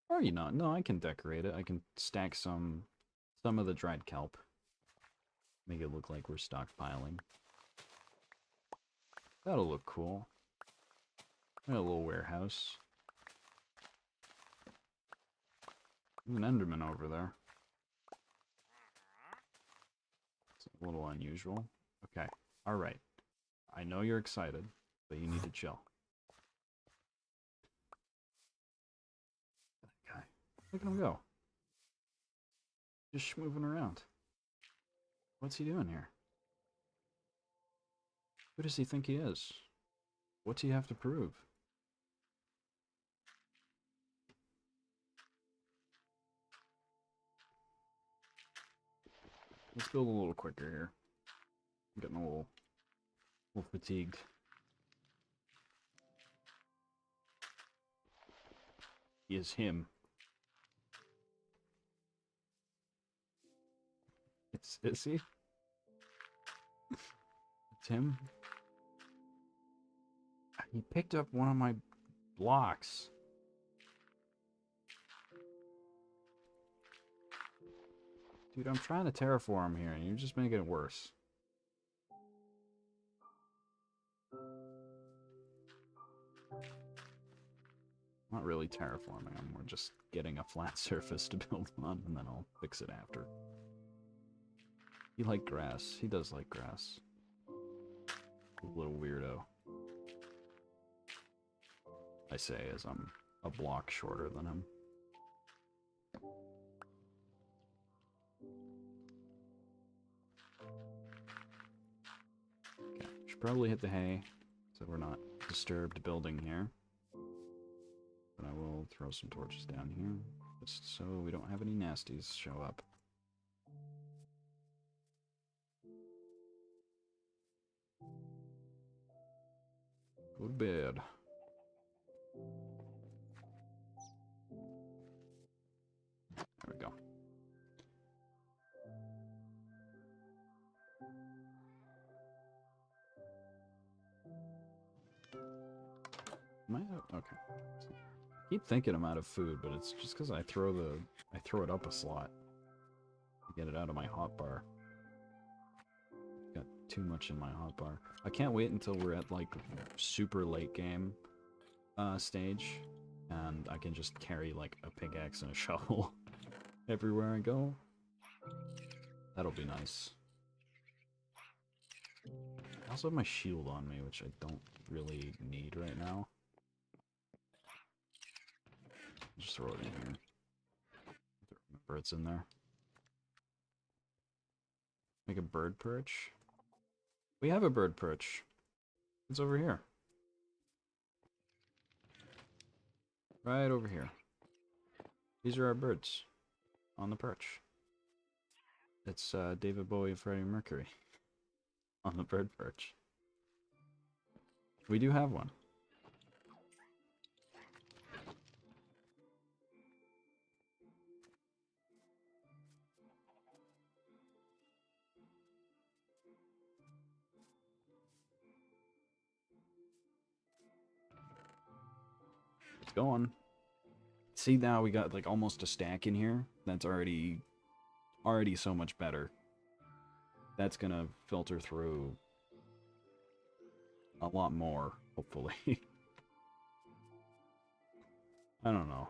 Or, you know, no, I can decorate it. I can stack some of the dried kelp. Make it look like we're stockpiling. That'll look cool. A little warehouse. There's an Enderman over there. It's a little unusual. Okay, alright. I know you're excited, but you need to chill. That guy. Look at him go. Just moving around. What's he doing here? Who does he think he is? What's he have to prove? Let's build a little quicker here. I'm getting a little fatigued. He is him. Is he? It's him? He picked up one of my blocks. Dude, I'm trying to terraform here, and you're just making it worse. Not really terraforming, I'm more just getting a flat surface to build on, and then I'll fix it after. He liked grass. He does like grass. A little weirdo. I say as I'm a block shorter than him. Okay, should probably hit the hay, so we're not disturbed building here. But I will throw some torches down here, just so we don't have any nasties show up. Go to bed. There we go. Am I out? Okay. I keep thinking I'm out of food, but it's just because I throw it up a slot to get it out of my hotbar. Got too much in my hotbar. I can't wait until we're at like super late game stage, and I can just carry like a pickaxe and a shovel everywhere I go. That'll be nice. I also have my shield on me, which I don't really need right now. Just throw it in here. Remember it's in there. Make a bird perch. We have a bird perch. It's over here. Right over here. These are our birds on the perch. It's David Bowie and Freddie Mercury on the bird perch. We do have one. It's going. See, now we got like almost a stack in here. That's already so much better. That's gonna filter through a lot more, hopefully. I don't know.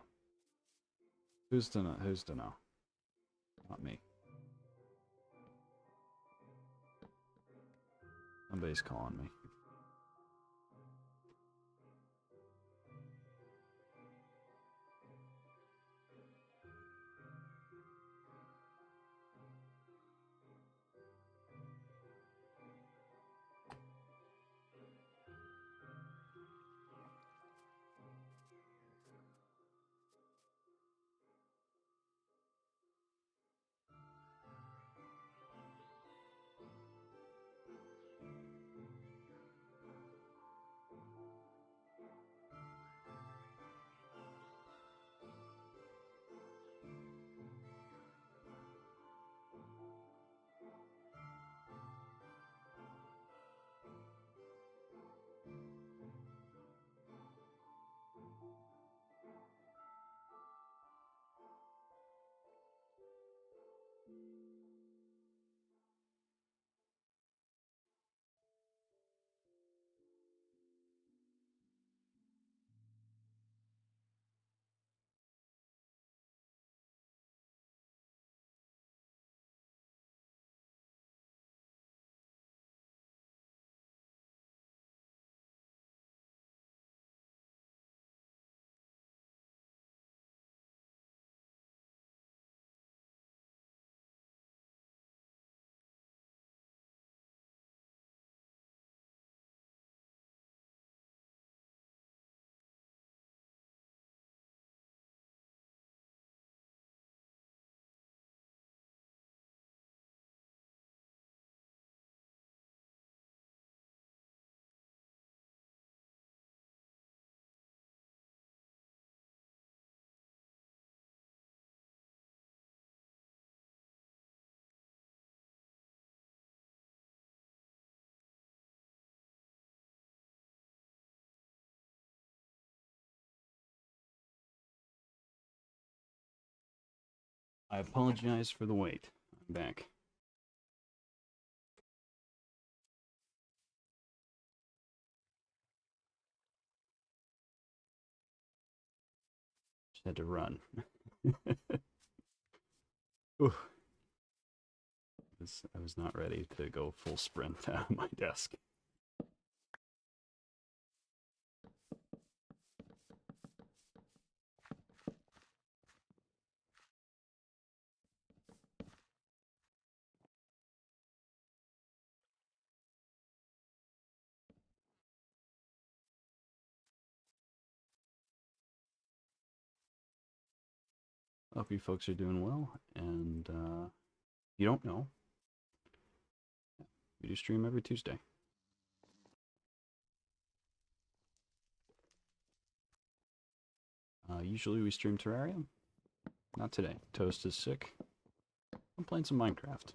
Who's to know? Who's to know? Not me. Somebody's calling me. I apologize for the wait. I'm back. Just had to run. Ooh. I was not ready to go full sprint out of my desk. Hope you folks are doing well, and if you don't know, we do stream every Tuesday. Usually we stream Terraria. Not today. Toast is sick. I'm playing some Minecraft.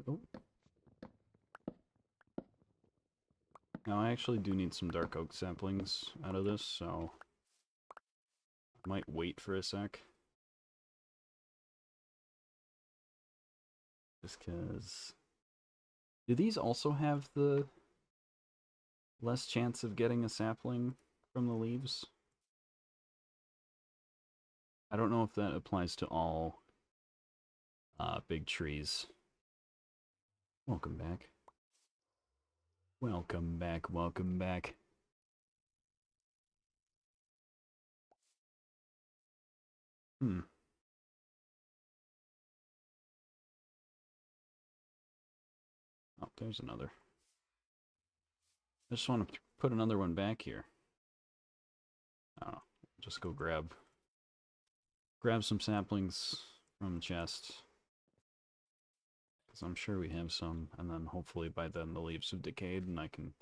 Oh. Now I actually do need some dark oak saplings out of this, so I might wait for a sec. Just because... Do these also have the less chance of getting a sapling from the leaves? I don't know if that applies to all big trees. Welcome back. Welcome back, welcome back. Oh, there's another. I just want to put another one back here. I don't know. Just go grab some saplings from the chest. Because I'm sure we have some, and then hopefully by then the leaves have decayed and I can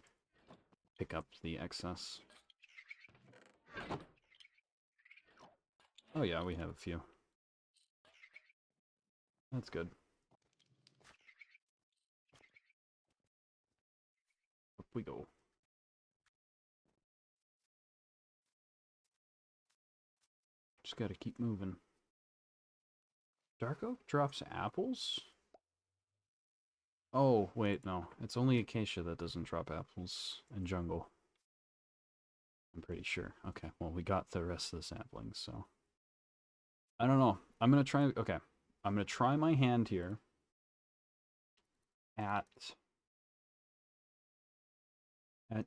pick up the excess. Oh yeah, we have a few. That's good. Up we go. Just gotta keep moving. Dark oak drops apples? Oh, wait, no. It's only acacia that doesn't drop apples in jungle. I'm pretty sure. Okay, well, we got the rest of the saplings, so... I don't know. I'm gonna try... Okay. I'm gonna try my hand here at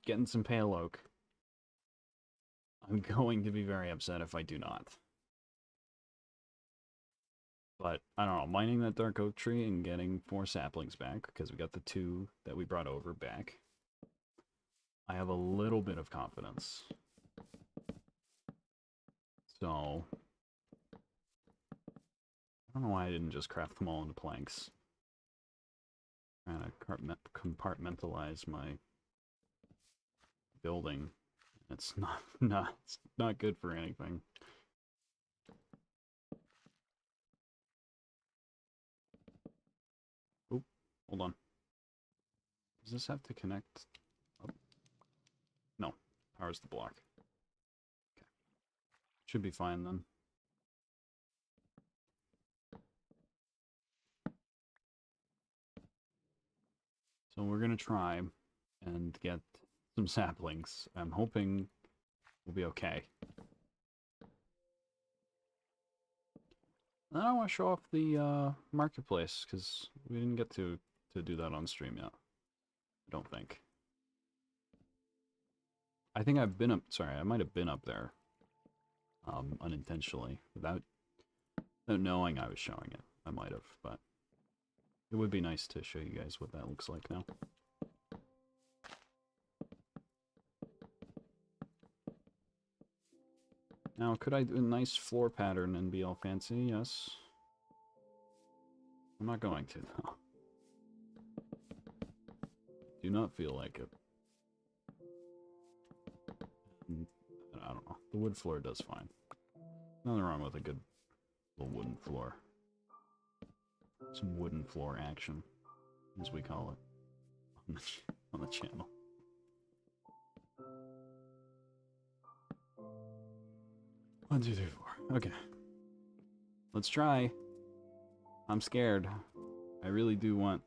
getting some pale oak. I'm going to be very upset if I do not. But, I don't know, mining that dark oak tree and getting 4 saplings back, because we got the 2 that we brought over back, I have a little bit of confidence. So, I don't know why I didn't just craft them all into planks. Trying to compartmentalize my building. It's not good for anything. Oop, hold on. Does this have to connect? Oh. No, power's the block. Okay. Should be fine then. So we're gonna try and get some saplings. I'm hoping we'll be okay. And I want to show off the marketplace, because we didn't get to do that on stream yet. I don't think. I think I've been up... Sorry, I might have been up there. Unintentionally. Without knowing I was showing it. I might have, but... It would be nice to show you guys what that looks like now. Now, could I do a nice floor pattern and be all fancy? Yes. I'm not going to, though. Do not feel like it. I don't know. The wood floor does fine. Nothing wrong with a good little wooden floor. Some wooden floor action, as we call it, on the channel. One, two, three, four. Okay. Let's try. I'm scared. I really do want...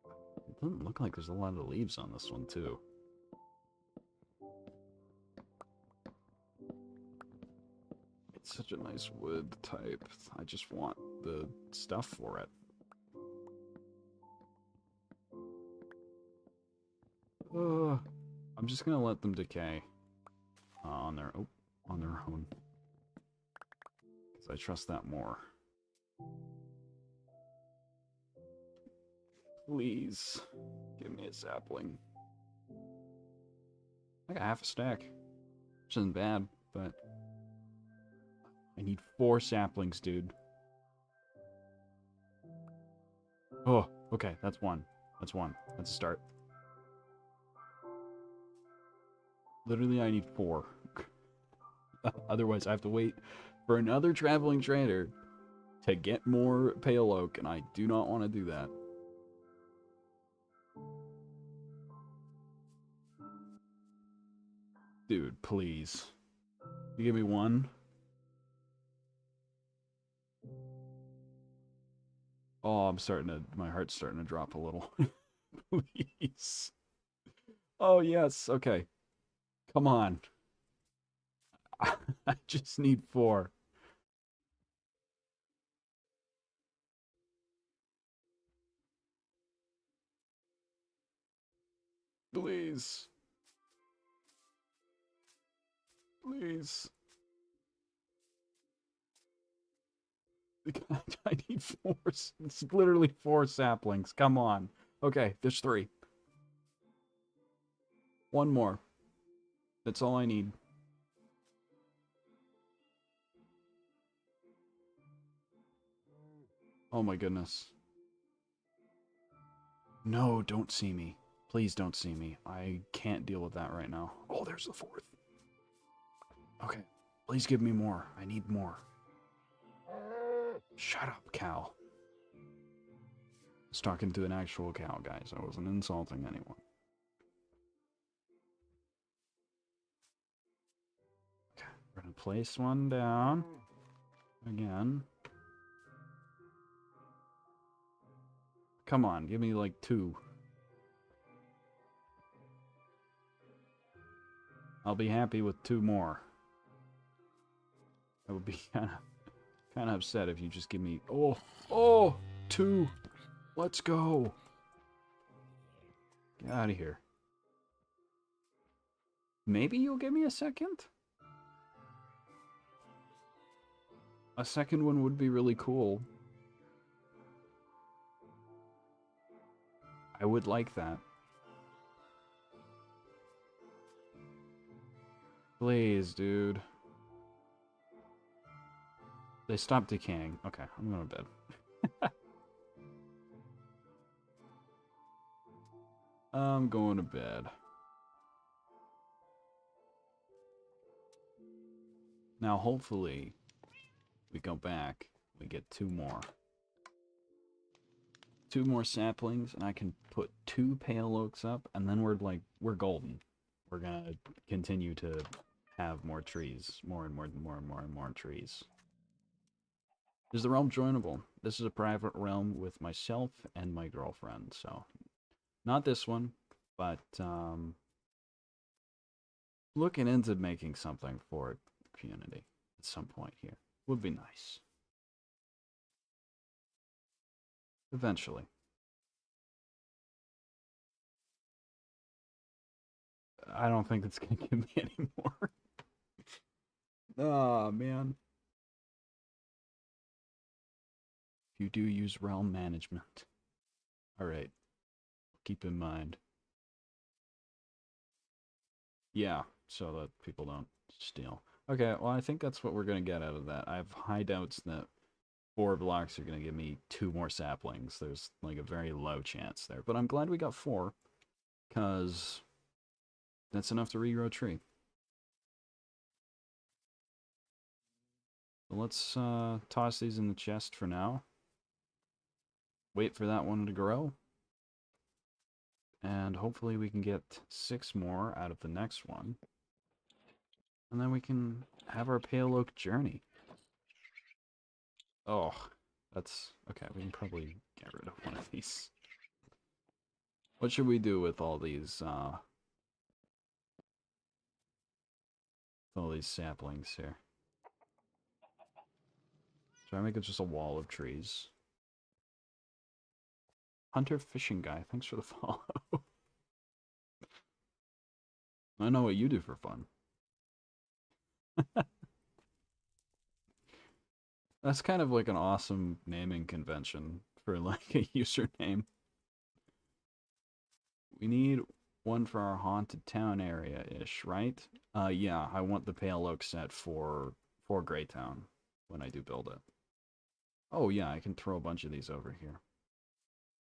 It doesn't look like there's a lot of leaves on this one, too. It's such a nice wood type. I just want the stuff for it. I'm just gonna let them decay on their own. Because I trust that more. Please, give me a sapling. I got half a stack. Which isn't bad, but... I need 4 saplings, dude. Oh, okay, that's 1. That's 1. That's a start. Literally, I need 4. Otherwise, I have to wait for another traveling trader to get more pale oak, and I do not want to do that. Dude, please. You give me 1? Oh, my heart's starting to drop a little. Please. Oh, yes, okay. Come on. I just need 4. Please. Please. I need 4. It's literally 4 saplings. Come on. Okay, there's 3. 1 more. That's all I need. Oh my goodness. No, don't see me. Please don't see me. I can't deal with that right now. Oh, there's the 4th. Okay. Please give me more. I need more. Shut up, cow. I was talking to an actual cow, guys. I wasn't insulting anyone. Okay, we're gonna place 1 down. Again. Come on, give me like 2. I'll be happy with 2 more. I would be kind of upset if you just give me... Oh! 2! Let's go! Get out of here. Maybe you'll give me a second? A second one would be really cool. I would like that. Please, dude. They stopped decaying. Okay, I'm going to bed. I'm going to bed. Now, hopefully, we go back. We get 2 more. 2 more saplings, and I can put 2 pale oaks up, and then we're golden. We're gonna continue to have more trees. More and more trees. Is the realm joinable? This is a private realm with myself and my girlfriend, so... Not this one, but, looking into making something for community at some point here. Would be nice. Eventually. I don't think it's gonna give me any more. Oh, man. You do use realm management. Alright. Keep in mind. Yeah, so that people don't steal. Okay, well, I think that's what we're going to get out of that. I have high doubts that 4 blocks are going to give me 2 more saplings. There's, like, a very low chance there. But I'm glad we got 4, because that's enough to regrow a tree. So let's toss these in the chest for now. wait for that one to grow. And hopefully we can get 6 more out of the next one. And then we can have our pale oak journey. Oh, that's... okay, we can probably get rid of one of these. What should we do with all these saplings here? Should I make it just a wall of trees? Hunter Fishing Guy, thanks for the follow. I know what you do for fun. That's kind of like an awesome naming convention for like a username. We need one for our haunted town area-ish, right? Yeah, I want the Pale Oak set for Greytown when I do build it. Oh yeah, I can throw a bunch of these over here.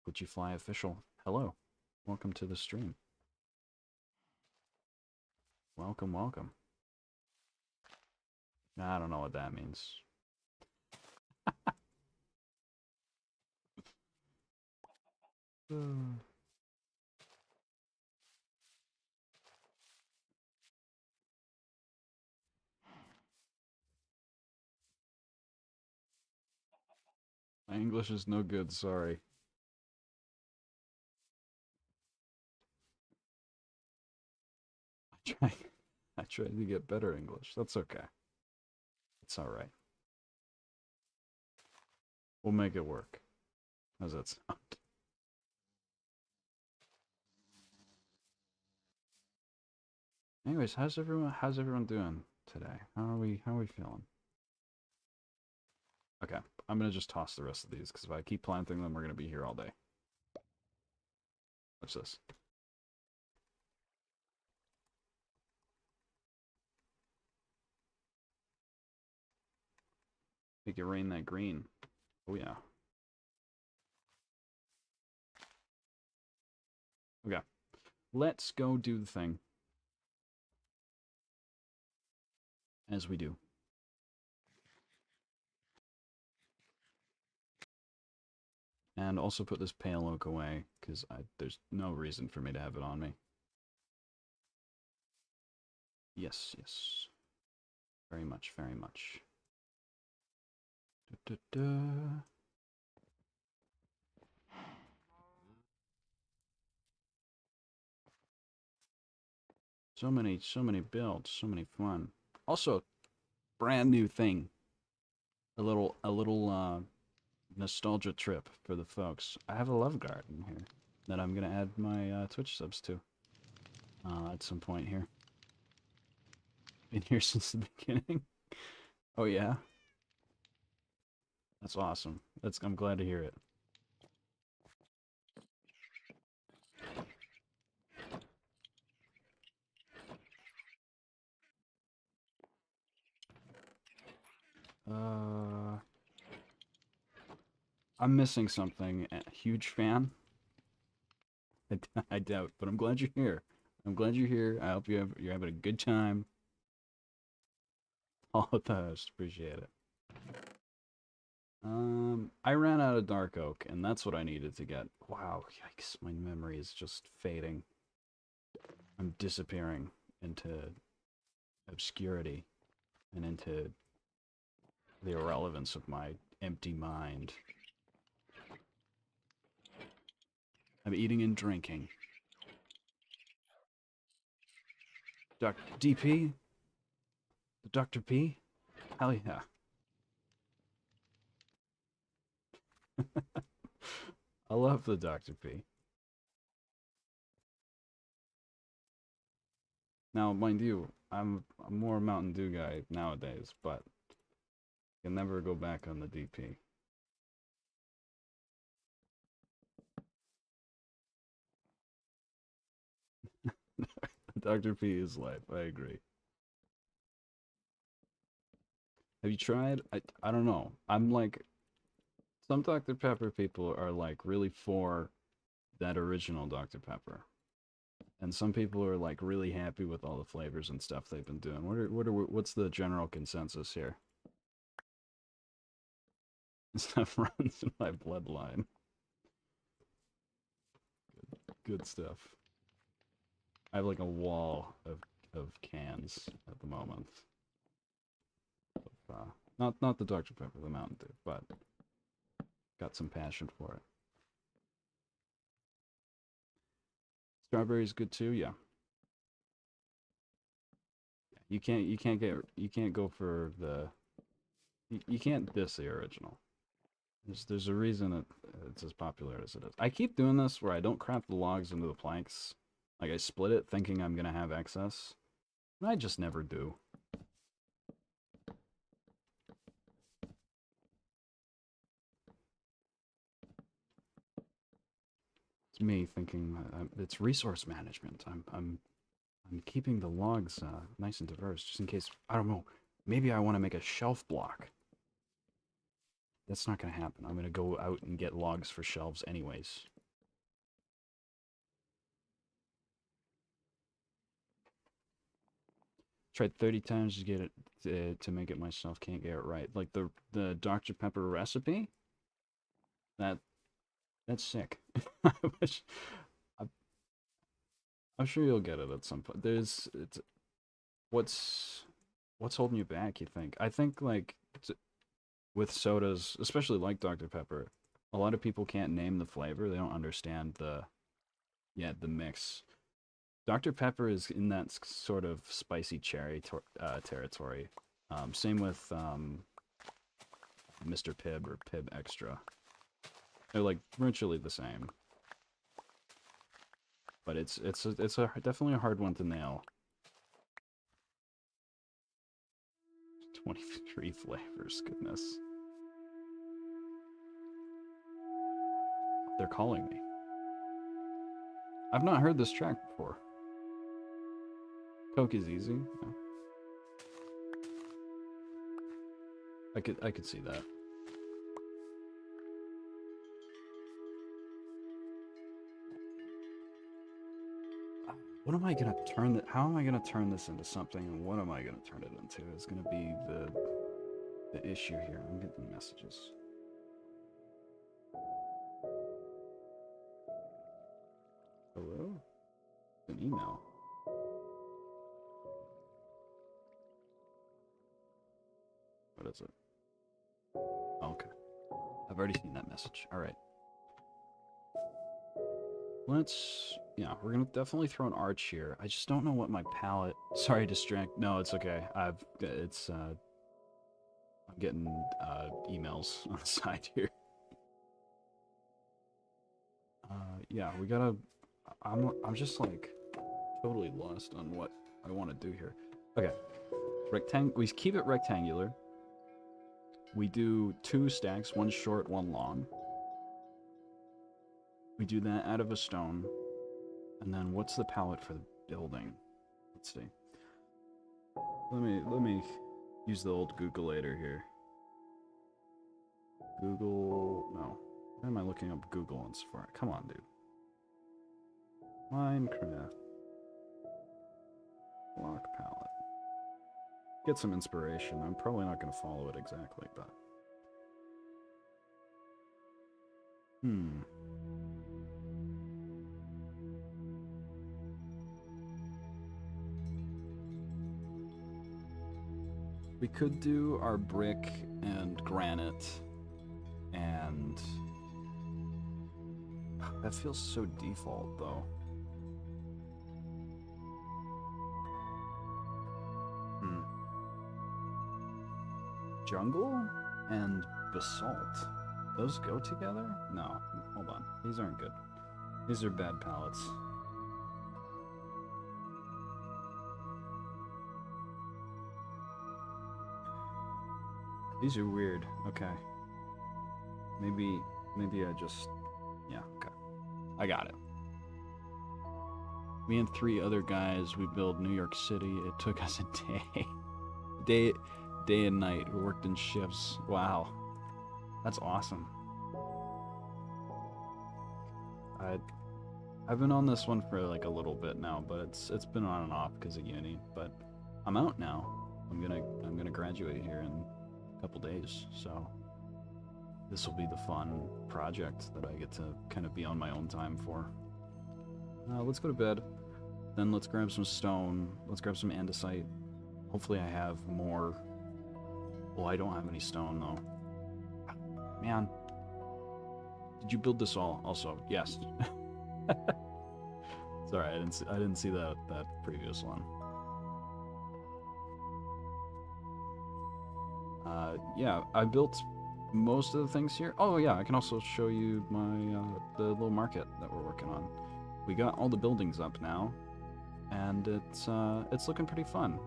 Would you fly official? Hello. Welcome to the stream. Welcome, welcome. I don't know what that means. My English is no good, sorry. I tried to get better English. That's okay. It's alright. We'll make it work. How's that sound? Anyways, how's everyone doing today? How are we feeling? Okay, I'm gonna just toss the rest of these because if I keep planting them, we're gonna be here all day. Watch this. Make it rain that green. Oh yeah. Okay. Let's go do the thing. As we do. And also put this pale oak away, because there's no reason for me to have it on me. Yes, yes. Very much, very much. Da, da, da. So many builds, so many fun. Also, brand new thing. A little nostalgia trip for the folks. I have a love garden here that I'm gonna add my Twitch subs to at some point here. Been here since the beginning. Oh yeah, that's awesome. I'm glad to hear it. I'm missing something. A huge fan. I doubt, but I'm glad you're here. I'm glad you're here. I hope you're having a good time. All the host, appreciate it. I ran out of dark oak, and that's what I needed to get. Wow, yikes! My memory is just fading. I'm disappearing into obscurity and into the irrelevance of my empty mind. I'm eating and drinking. DP? The Dr. P? Hell yeah. I love the Dr. P. Now, mind you, I'm more a Mountain Dew guy nowadays, but I can never go back on the DP. Dr. P is life, I agree. Have you tried? I don't know. I'm like, some Dr. Pepper people are like really for that original Dr. Pepper. And some people are like really happy with all the flavors and stuff they've been doing. What's the general consensus here? Stuff runs in my bloodline. Good stuff. I have like a wall of cans at the moment. Not the Dr. Pepper, the Mountain Dew, but got some passion for it. Strawberry's good too, yeah. You can't go for the you can't diss the original. There's a reason it's as popular as it is. I keep doing this where I don't craft the logs into the planks. Like I split it thinking I'm gonna have excess. And I just never do. It's me thinking it's resource management. I'm keeping the logs nice and diverse just in case, I don't know, maybe I want to make a shelf block. That's not going to happen. I'm going to go out and get logs for shelves anyways. Tried 30 times to get it to make it myself. Can't get it right. Like the Dr. Pepper recipe. That's sick. I'm sure you'll get it at some point. What's holding you back? You think? I think like with sodas, especially like Dr. Pepper, a lot of people can't name the flavor. They don't understand the mix. Dr. Pepper is in that sort of spicy cherry territory. Same with Mr. Pibb or Pibb Extra. They're like virtually the same, but it's definitely a hard one to nail. 23 flavors, goodness. They're calling me. I've not heard this track before. Coke is easy. No. I could see that. What am I gonna turn that? How am I gonna turn this into something? And what am I gonna turn it into? Is gonna be the issue here. I'm getting messages. Hello? An email. What is it? Oh, okay. I've already seen that message. All right. Yeah, we're gonna definitely throw an arch here. I just don't know what my palette. Sorry, distract. No, it's okay. I'm getting emails on the side here. Yeah, we gotta. I'm just like totally lost on what I want to do here. Okay, we keep it rectangular. We do 2 stacks, 1 short, 1 long. We do that out of a stone. And then what's the palette for the building? Let's see. Let me use the old Googleator here. Google, no. Why am I looking up Google and Safari? Come on, dude. Minecraft. Block palette. Get some inspiration. I'm probably not going to follow it exactly, but... We could do our brick and granite, and that feels so default, though. Jungle and basalt. Those go together? No, hold on. These aren't good. These are bad palettes. These are weird. Okay. Maybe I just... Yeah, okay. I got it. Me and 3 other guys, we built New York City. It took us a day and night. We worked in shifts. Wow. That's awesome. I've been on this one for like a little bit now, but it's been on and off because of uni. But I'm out now. I'm gonna graduate here in a couple days, so this will be the fun project that I get to kind of be on my own time for. Let's go to bed. Then let's grab some stone. Let's grab some andesite. Hopefully I have more. Oh, I don't have any stone, though. Man. Did you build this all? Also, yes. Sorry, I didn't see that previous one. Yeah, I built most of the things here. Oh yeah, I can also show you my the little market that we're working on. We got all the buildings up now, and it's looking pretty fun.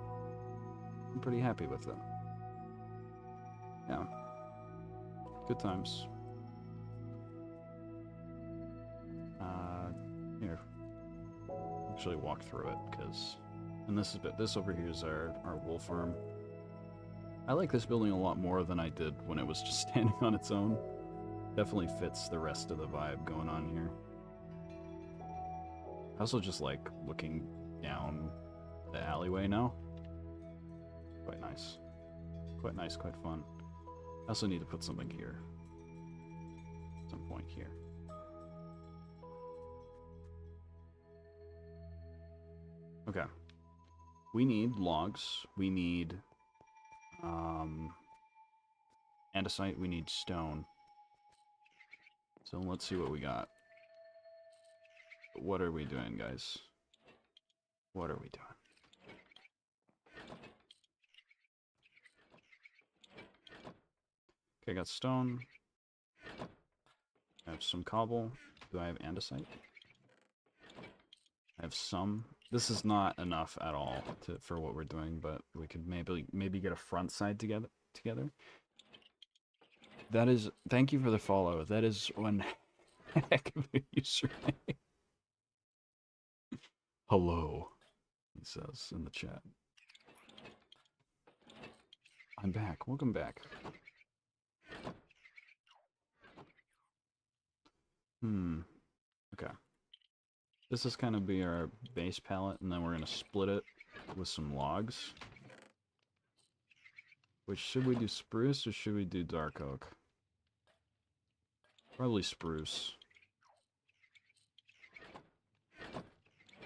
I'm pretty happy with it. Yeah, good times. Here, actually walk through it because, and this over here is our wool farm. I like this building a lot more than I did when it was just standing on its own. Definitely fits the rest of the vibe going on here. I also just like looking down the alleyway now. Quite nice. Quite nice, quite fun. I also need to put something here. Some point here. Okay. We need logs. We need andesite, we need stone. So let's see what we got. What are we doing, guys? What are we doing? Okay, I got stone. I have some cobble. Do I have andesite? I have some. This is not enough at all for what we're doing, but we could maybe get a front side together. That is, thank you for the follow. That is one heck of a username. Hello, he says in the chat. I'm back. Welcome back. Okay. This is kind of be our base palette, and then we're going to split it with some logs. Which, should we do spruce or should we do dark oak? Probably spruce.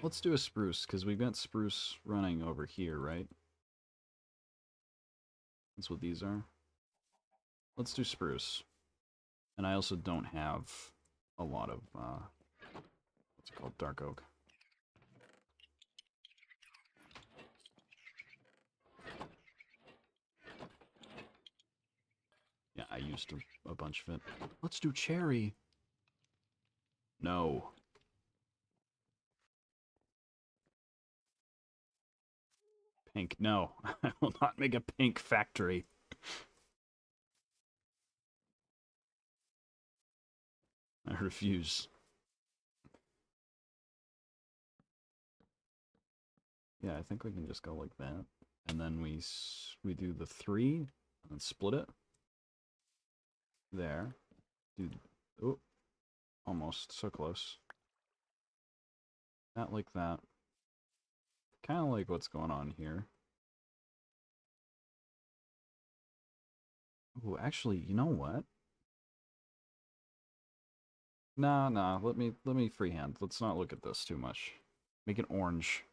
Let's do a spruce, because we've got spruce running over here, right? That's what these are. Let's do spruce. And I also don't have a lot of, what's it called? Dark oak. Yeah, I used a bunch of it. Let's do cherry. No. Pink, no. I will not make a pink factory. I refuse. Yeah, I think we can just go like that. And then we do the 3, and then split it. There. Do, oh, almost, so close. Not like that. Kind of like what's going on here. Oh, actually, you know what? Nah, let me freehand. Let's not look at this too much. Make it orange.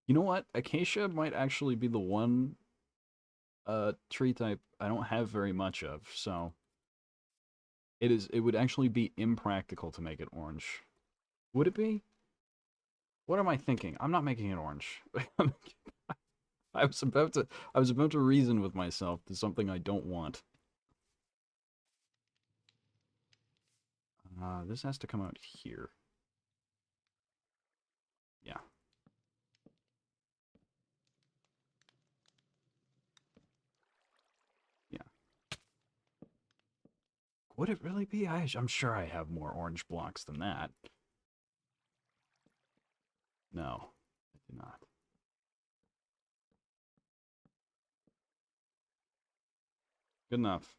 You know what? Acacia might actually be the one tree type I don't have very much of, so it would actually be impractical to make it orange. Would it be? What am I thinking? I'm not making it orange. I was about to reason with myself to something I don't want. This has to come out here. Yeah. Yeah. Would it really be? I'm sure I have more orange blocks than that. No, I do not. Good enough.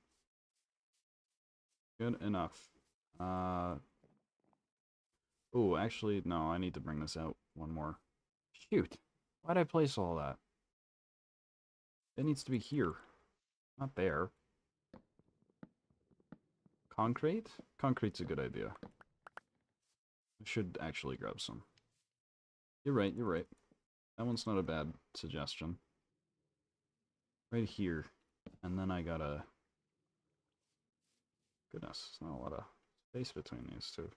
Good enough. Oh, actually, no, I need to bring this out one more. Shoot. Why'd I place all that? It needs to be here. Not there. Concrete? Concrete's a good idea. I should actually grab some. You're right, you're right. That one's not a bad suggestion. Right here. And then I gotta... Goodness, there's not a lot of space between these two.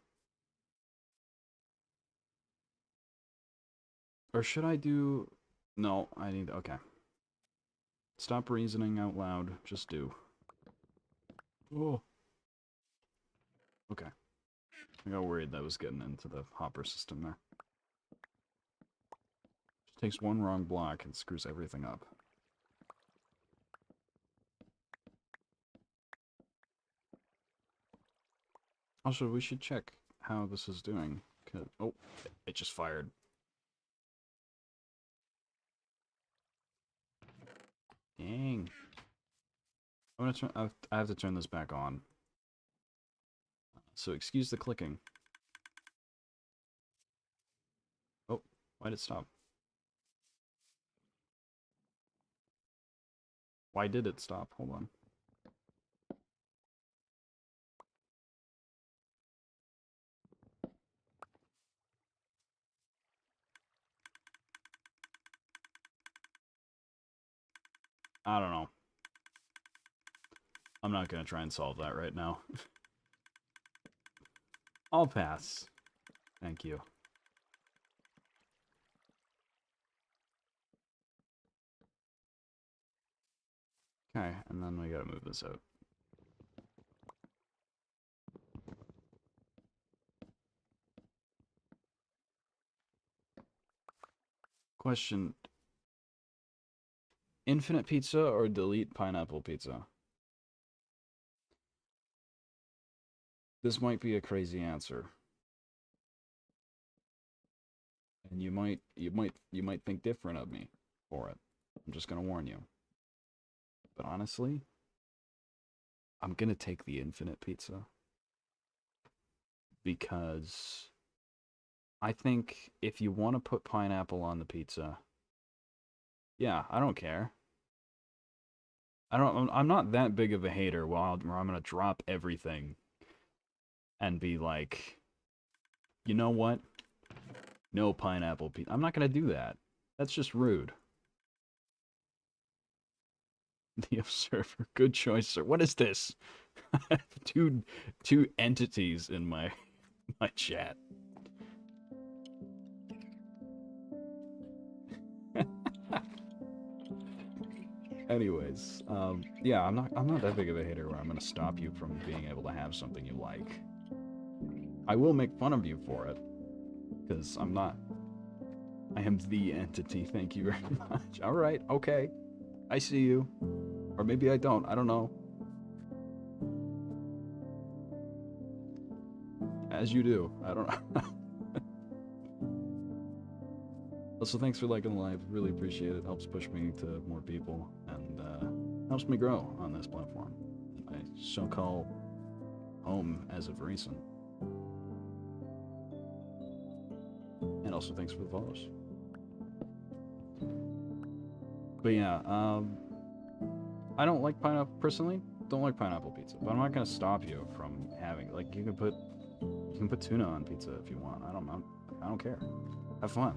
Or should I do... No, I need... Okay. Stop reasoning out loud. Just do. Oh. Okay. I got worried that I was getting into the hopper system there. Just takes one wrong block and screws everything up. Also, we should check how this is doing. Oh, it just fired. Dang. I'm gonna turn. I have to turn this back on. So excuse the clicking. Oh, why did it stop? Why did it stop? Hold on. I don't know. I'm not gonna try and solve that right now. I'll pass. Thank you. Okay, and then we gotta move this out. Question. Infinite pizza or delete pineapple pizza? This might be a crazy answer. And you might think different of me for it. I'm just gonna warn you. But honestly, I'm gonna take the infinite pizza. Because I think if you want to put pineapple on the pizza, yeah, I don't care. I'm not that big of a hater where I'm gonna drop everything and be like, you know what? No pineapple pizza. I'm not gonna do that. That's just rude. The Observer, good choice, sir. What is this? I have two entities in my chat. Anyways, yeah, I'm not that big of a hater where I'm gonna stop you from being able to have something you like. I will make fun of you for it, because I'm not. I am the entity. Thank you very much. All right, okay, I see you, or maybe I don't. I don't know. As you do. I don't know. Also, thanks for liking the live. Really appreciate it. Helps push me to more people and helps me grow on this platform. I so-called home as of recent. And also, thanks for the follows. But yeah, I don't like pineapple personally. Don't like pineapple pizza, but I'm not gonna stop you from having. Like, you can put tuna on pizza if you want. I don't care. Have fun.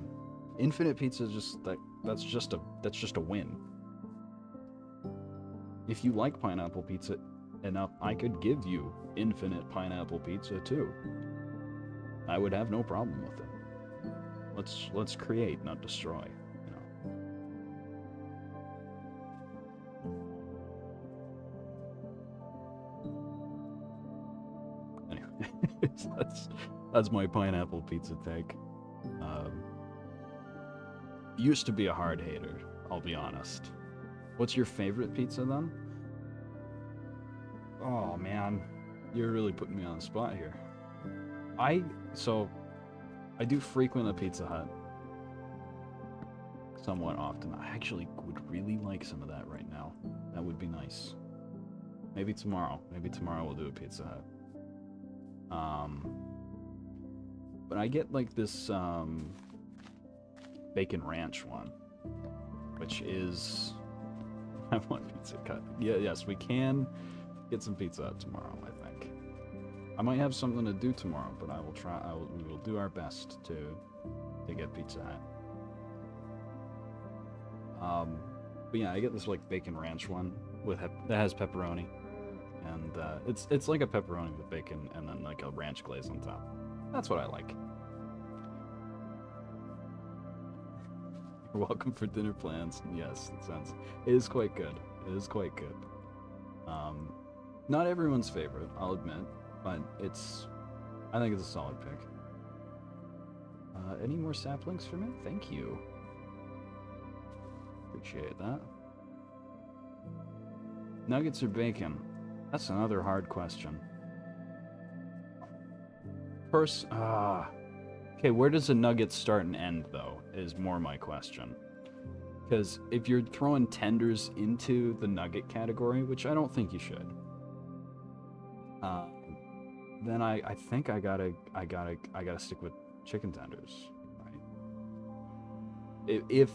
Infinite pizza is just that's just a win. If you like pineapple pizza enough, I could give you infinite pineapple pizza too. I would have no problem with it. Let's create, not destroy, you know. Anyway, that's my pineapple pizza take. Used to be a hard hater, I'll be honest. What's your favorite pizza then? Oh man, you're really putting me on the spot here. I do frequent a Pizza Hut somewhat often. I actually would really like some of that right now. That would be nice. Maybe tomorrow. Maybe tomorrow we'll do a Pizza Hut. But I get like this bacon ranch one, which is I want pizza cut. Yeah, yes, we can get some pizza tomorrow, I think. I might have something to do tomorrow, but I will try. We will do our best to get Pizza Hut. But yeah, I get this like bacon ranch one that has pepperoni, and it's like a pepperoni with bacon and then like a ranch glaze on top. That's what I like. You're welcome for dinner plans. Yes, it is quite good. It is quite good. Not everyone's favorite, I'll admit, but I think it's a solid pick. Any more saplings for me? Thank you. Appreciate that. Nuggets or bacon? That's another hard question. Okay, where does a nugget start and end, though, is more my question. Because if you're throwing tenders into the nugget category, which I don't think you should, then I think I gotta stick with chicken tenders, right? If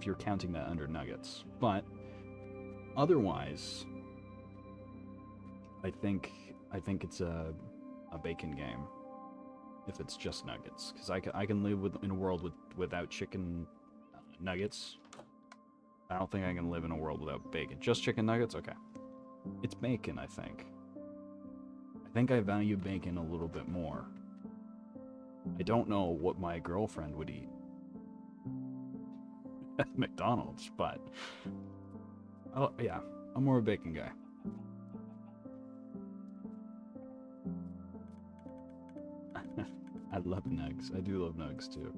you're counting that under nuggets, but otherwise, I think it's a bacon game. If it's just nuggets, because I can live in a world without chicken nuggets. I don't think I can live in a world without bacon. Just chicken nuggets? Okay. It's bacon, I think. I think I value bacon a little bit more. I don't know what my girlfriend would eat at McDonald's, but yeah, I'm more a bacon guy. I love nugs. I do love nugs too.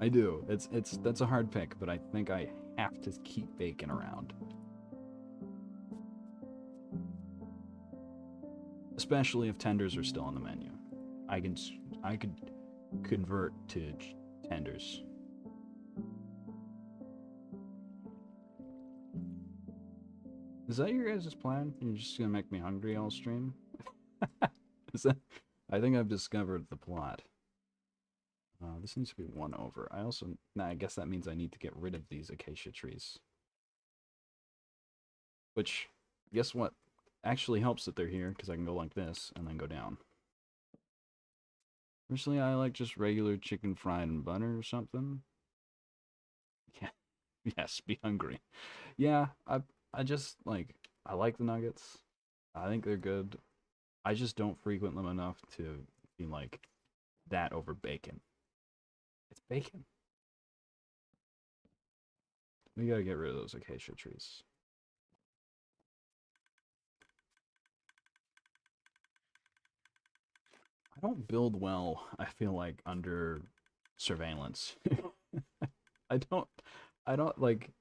I do. That's a hard pick, but I think I have to keep bacon around. Especially if tenders are still on the menu. I could convert to tenders. Is that your guys' plan? You're just gonna make me hungry all stream? Is that? I think I've discovered the plot. This needs to be 1 over. I guess that means I need to get rid of these acacia trees. Which, guess what? Actually helps that they're here, because I can go like this, and then go down. Personally, I like just regular chicken fried in butter or something. Yeah. Yes, be hungry. Yeah, I just, like, I like the nuggets. I think they're good. I just don't frequent them enough to be like that over bacon. It's bacon. We gotta get rid of those acacia trees. I don't build well, I feel like, under surveillance. I don't like,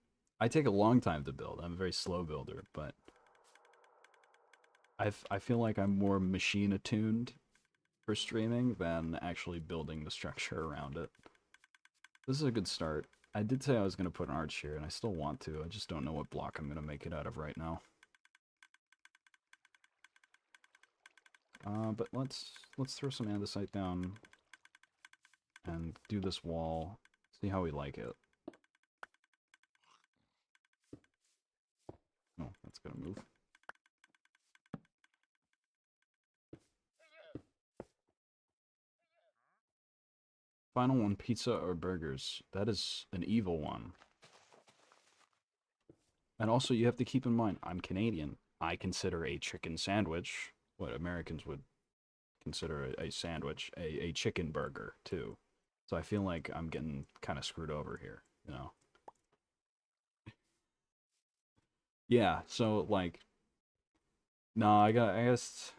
I take a long time to build. I'm a very slow builder, but I feel like I'm more machine attuned for streaming than actually building the structure around it. This is a good start. I did say I was going to put an arch here, and I still want to. I just don't know what block I'm going to make it out of right now. But let's throw some andesite down and do this wall. See how we like it. Oh, that's gonna move. Final one, pizza or burgers? That is an evil one. And also, you have to keep in mind, I'm Canadian. I consider a chicken sandwich what Americans would consider a sandwich, a chicken burger, too. So I feel like I'm getting kind of screwed over here, you know? Yeah, so, like, no, I guess,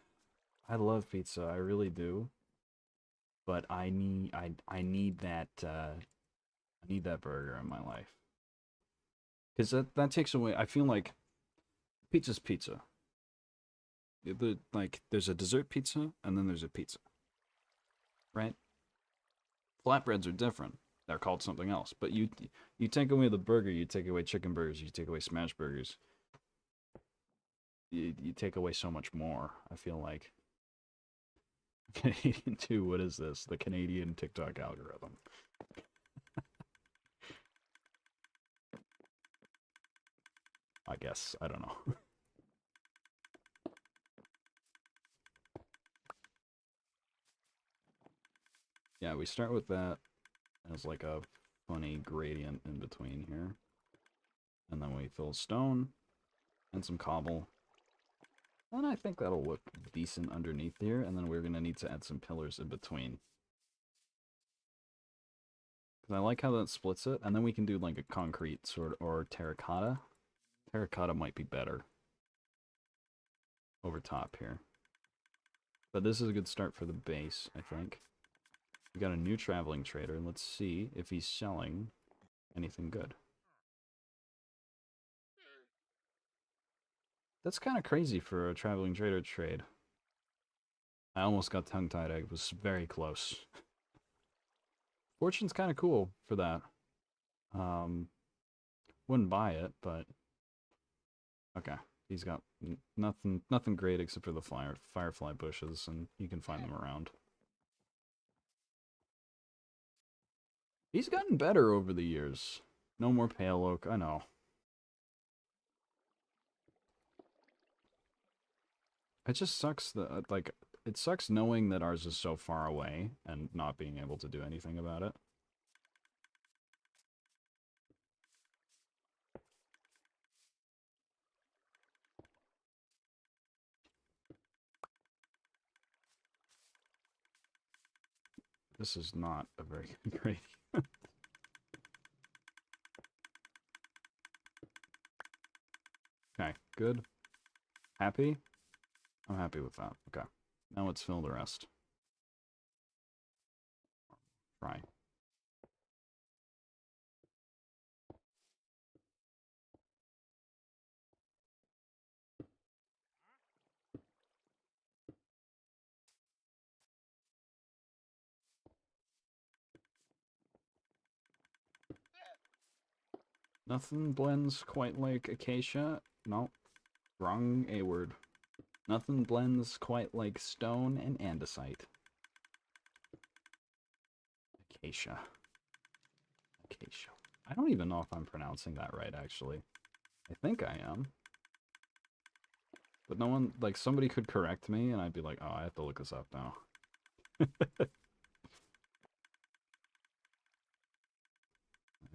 I love pizza, I really do. But I need that, I need that burger in my life. Because that takes away, I feel like, pizza's pizza. Like, there's a dessert pizza, and then there's a pizza. Right? Flatbreads are different. They're called something else. But you take away the burger, you take away chicken burgers, you take away smash burgers. You take away so much more, I feel like. Canadian 2, what is this? The Canadian TikTok algorithm. I guess. I don't know. Yeah, we start with that as like a funny gradient in between here. And then we fill stone and some cobble. And I think that'll look decent underneath here. And then we're going to need to add some pillars in between. Because I like how that splits it. And then we can do like a concrete sort of, or terracotta. Terracotta might be better over top here. But this is a good start for the base, I think. We got a new traveling trader. Let's see if he's selling anything good. That's kind of crazy for a traveling trader trade. I almost got tongue-tied. I was very close. Fortune's kind of cool for that. Wouldn't buy it, but okay. He's got nothing great except for the firefly bushes, and you can find them around. He's gotten better over the years. No more pale oak, I know. It just sucks that, like, it sucks knowing that ours is so far away and not being able to do anything about it. This is not a very great. Okay, good. Happy? I'm happy with that. Okay. Now let's fill the rest. Try. Nothing blends quite like acacia. No, wrong A word. Nothing blends quite like stone and andesite. Acacia. Acacia. I don't even know if I'm pronouncing that right, actually. I think I am. But no one, like, somebody could correct me, and I'd be like, oh, I have to look this up now.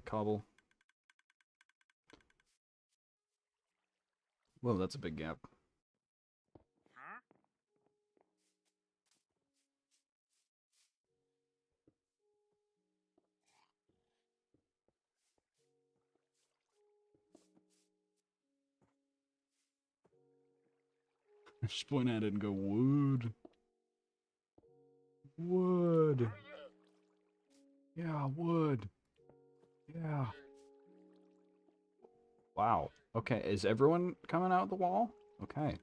Cobble. Whoa, that's a big gap. Just point at it and go, wood. Wood. Yeah, wood. Yeah. Wow. Okay, is everyone coming out the wall? Okay.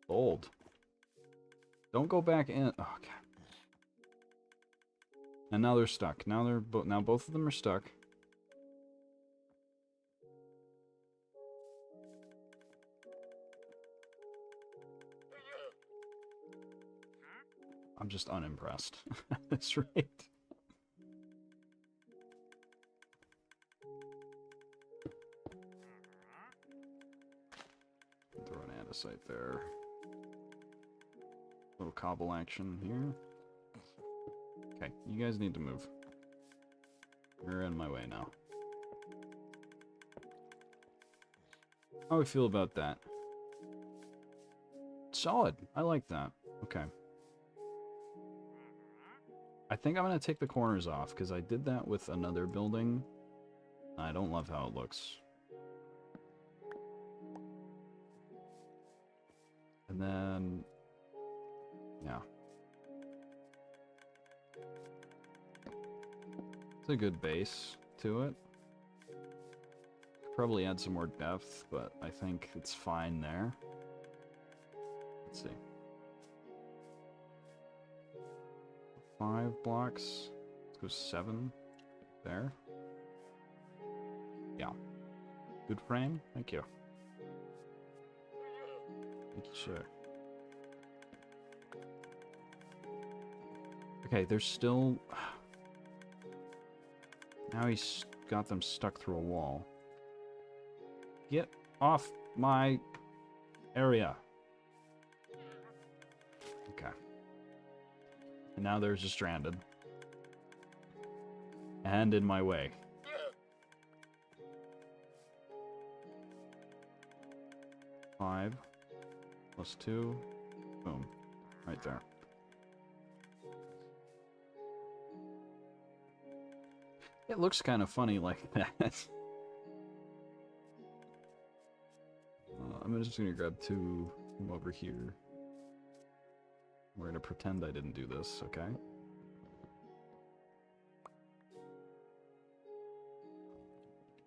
Bold. Don't go back in. Oh, okay. And now they're stuck. Now they're now both of them are stuck. I'm just unimpressed. That's right. Throw an andesite there. Little cobble action here. Okay, you guys need to move. You're in my way now. How do we feel about that? Solid. I like that. Okay. I think I'm going to take the corners off, because I did that with another building. I don't love how it looks. And then... yeah. It's a good base to it. Probably add some more depth, but I think it's fine there. Let's see. 5 blocks. Let's go 7 there. Yeah. Good frame. Thank you. Thank you, sir. Okay, there's still... now he's got them stuck through a wall. Get off my area. Okay. And now they're just stranded. And in my way. Five plus 2. Boom. Right there. It looks kind of funny like that. I'm just gonna grab 2 from over here. We're gonna pretend I didn't do this, okay?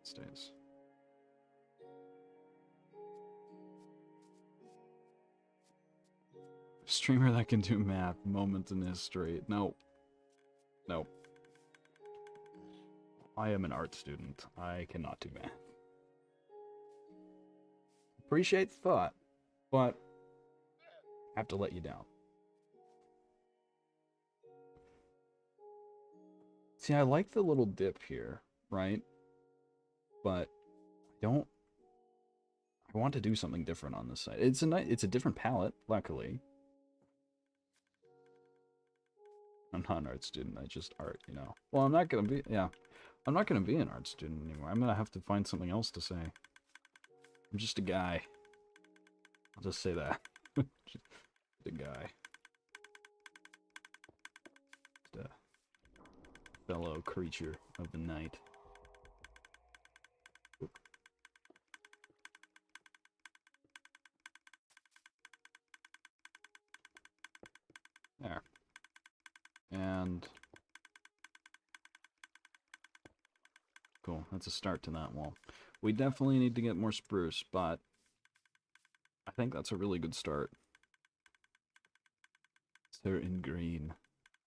It stays. Streamer that can do math, moment in history. No. No. I am an art student. I cannot do math. Appreciate the thought, but I have to let you down. See, I like the little dip here, right? But I want to do something different on this side. It's a different palette, luckily. I'm not an art student, I just art, you know. Well, I'm not gonna be, yeah. I'm not gonna be an art student anymore. I'm gonna have to find something else to say. I'm just a guy. I'll just say that. Just a guy. Just a fellow creature of the night. Oop. There. And cool, that's a start to that wall. We definitely need to get more spruce, but I think that's a really good start. They're in green.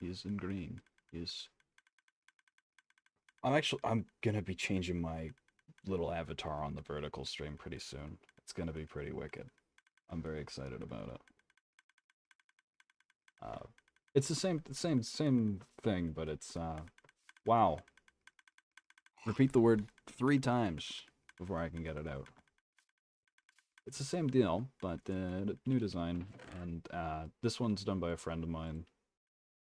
Is in green. Is. I'm gonna be changing my little avatar on the vertical stream pretty soon. It's gonna be pretty wicked. I'm very excited about it. It's the same thing, but it's wow. Repeat the word 3 times before I can get it out. It's the same deal, but new design, and this one's done by a friend of mine,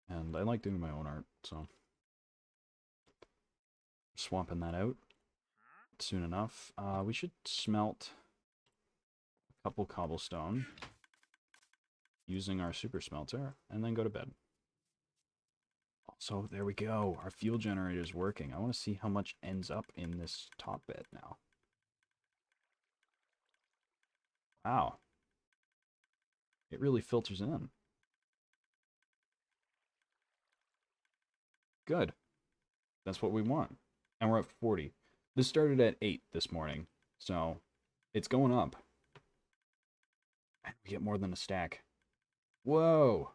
and I like doing my own art, so swapping that out soon enough. We should smelt a couple cobblestone using our super smelter, and then go to bed. So there we go. Our fuel generator is working. I want to see how much ends up in this top bed now. Wow. It really filters in. Good. That's what we want. And we're at 40. This started at 8 this morning, so it's going up. And we get more than a stack. Whoa.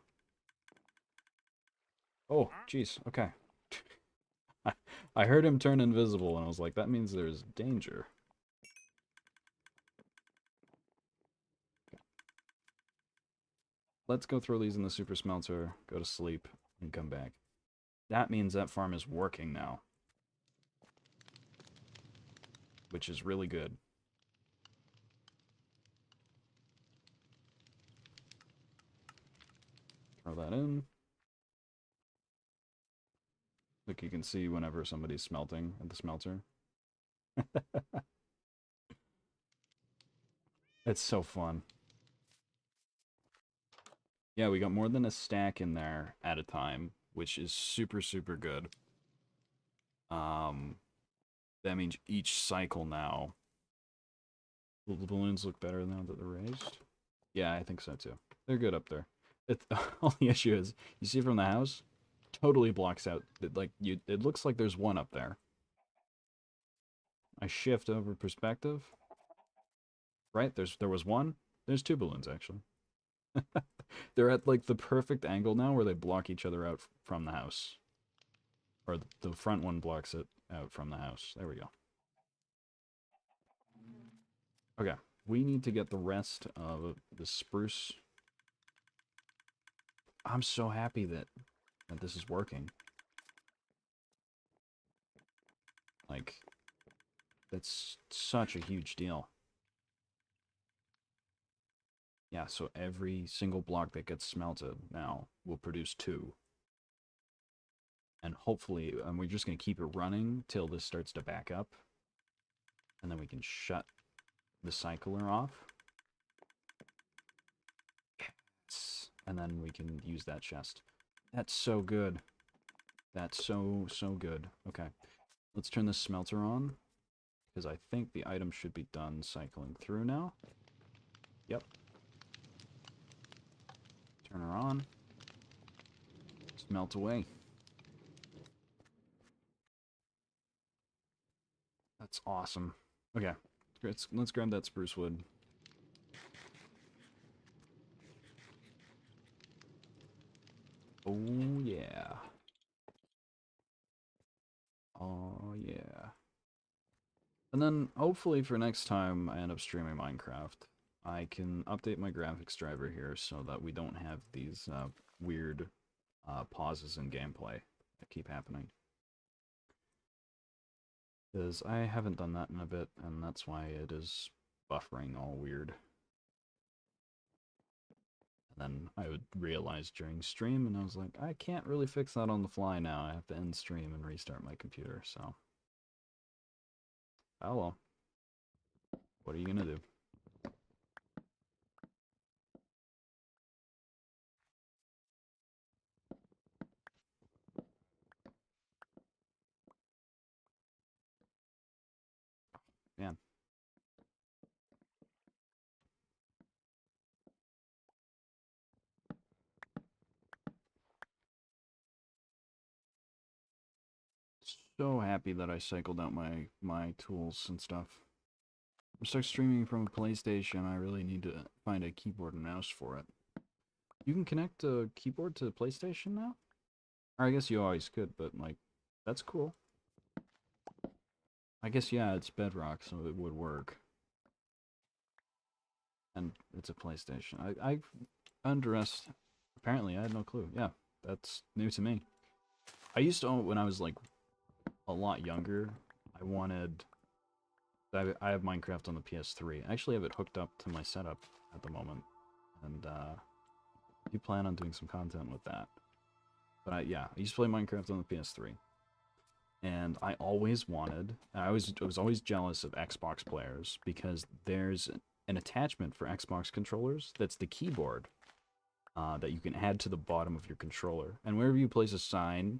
Oh, jeez. Okay. I heard him turn invisible, and I was like, that means there's danger. Okay. Let's go throw these in the super smelter, go to sleep, and come back. That means that farm is working now. Which is really good. Throw that in. Like you can see whenever somebody's smelting at the smelter. It's so fun. Yeah, we got more than a stack in there at a time, which is super, super good. That means each cycle now. Will the balloons look better now that they're raised? Yeah, I think so too. They're good up there. It, all the issue is, you see from the house, totally blocks out. It looks like there's one up there. I shift over perspective. Right? There was one. There's 2 balloons actually. They're at like the perfect angle now where they block each other out from the house. Or the front one blocks it out from the house. There we go. Okay, we need to get the rest of the spruce. I'm so happy that this is working. Like, that's such a huge deal. Yeah, so every single block that gets smelted now will produce 2. And hopefully, we're just going to keep it running till this starts to back up. And then we can shut the cycler off. Yes. And then we can use that chest. That's so good. That's so good. Okay. Let's turn the smelter on. Because I think the item should be done cycling through now. Yep. Turn her on. Smelt away. That's awesome. Okay. Let's grab that spruce wood. Oh, yeah. Oh, yeah. And then, hopefully for next time I end up streaming Minecraft, I can update my graphics driver here so that we don't have these weird pauses in gameplay that keep happening. Because I haven't done that in a bit, and that's why it is buffering all weird. And then I would realize during stream, and I was like, I can't really fix that on the fly now. I have to end stream and restart my computer, so. Oh well. What are you gonna do? Man. So happy that I cycled out my tools and stuff. I'm start streaming from a PlayStation. I really need to find a keyboard and mouse for it. You can connect a keyboard to the PlayStation now? Or I guess you always could, but like, that's cool. I guess, yeah, it's Bedrock, so it would work. And it's a PlayStation. I underestimated. Apparently, I had no clue. Yeah, that's new to me. I used to, when I was like a lot younger, I wanted. I have Minecraft on the PS3. I actually have it hooked up to my setup at the moment, and I do plan on doing some content with that. But yeah, I used to play Minecraft on the PS3, and I always wanted. I was always jealous of Xbox players because there's an attachment for Xbox controllers that's the keyboard that you can add to the bottom of your controller, and wherever you place a sign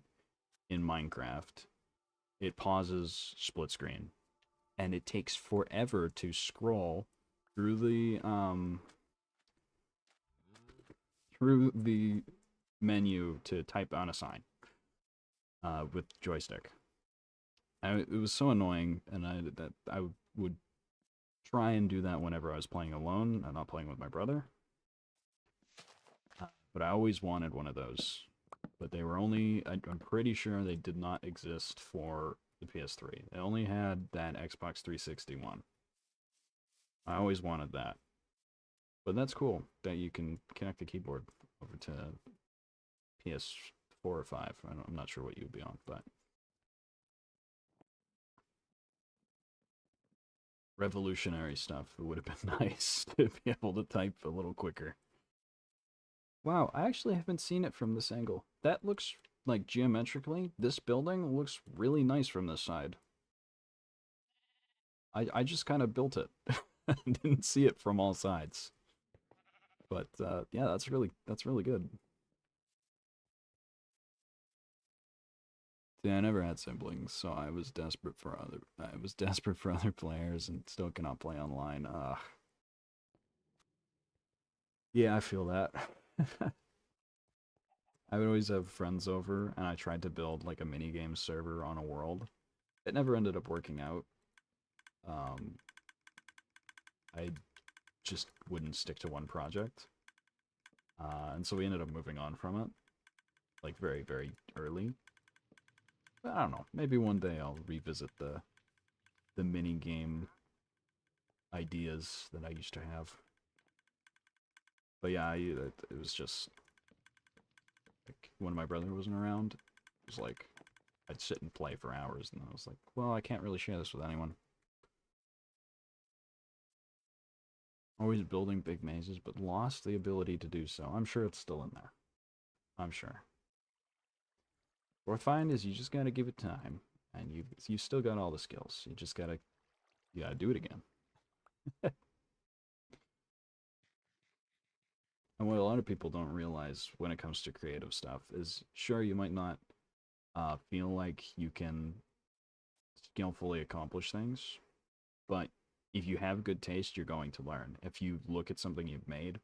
in Minecraft, it pauses split screen. And it takes forever to scroll through the menu to type on a sign with joystick. It was so annoying, and I would try and do that whenever I was playing alone and not playing with my brother. But I always wanted one of those. But they were only, I'm pretty sure they did not exist for the PS3. They only had that Xbox 360 one. I always wanted that. But that's cool that you can connect the keyboard over to PS4 or 5. I'm not sure what you would be on, but revolutionary stuff. It would have been nice to be able to type a little quicker. Wow, I actually haven't seen it from this angle. That looks like geometrically, this building looks really nice from this side. I just kind of built it. Didn't see it from all sides. But yeah, that's really good. See, I never had siblings, so I was desperate for other players and still cannot play online. Yeah, I feel that. I would always have friends over, and I tried to build like a minigame server on a world. It never ended up working out. I just wouldn't stick to one project. And so we ended up moving on from it, like very, very early. But I don't know, maybe one day I'll revisit the minigame ideas that I used to have. But yeah, it was just, like, when my brother wasn't around, it was like, I'd sit and play for hours, and I was like, well, I can't really share this with anyone. Always building big mazes, but lost the ability to do so. I'm sure it's still in there. I'm sure. What I find is you just gotta give it time, and you still got all the skills. You gotta do it again. And what a lot of people don't realize when it comes to creative stuff is, sure, you might not feel like you can skillfully accomplish things, but if you have good taste, you're going to learn. If you look at something you've made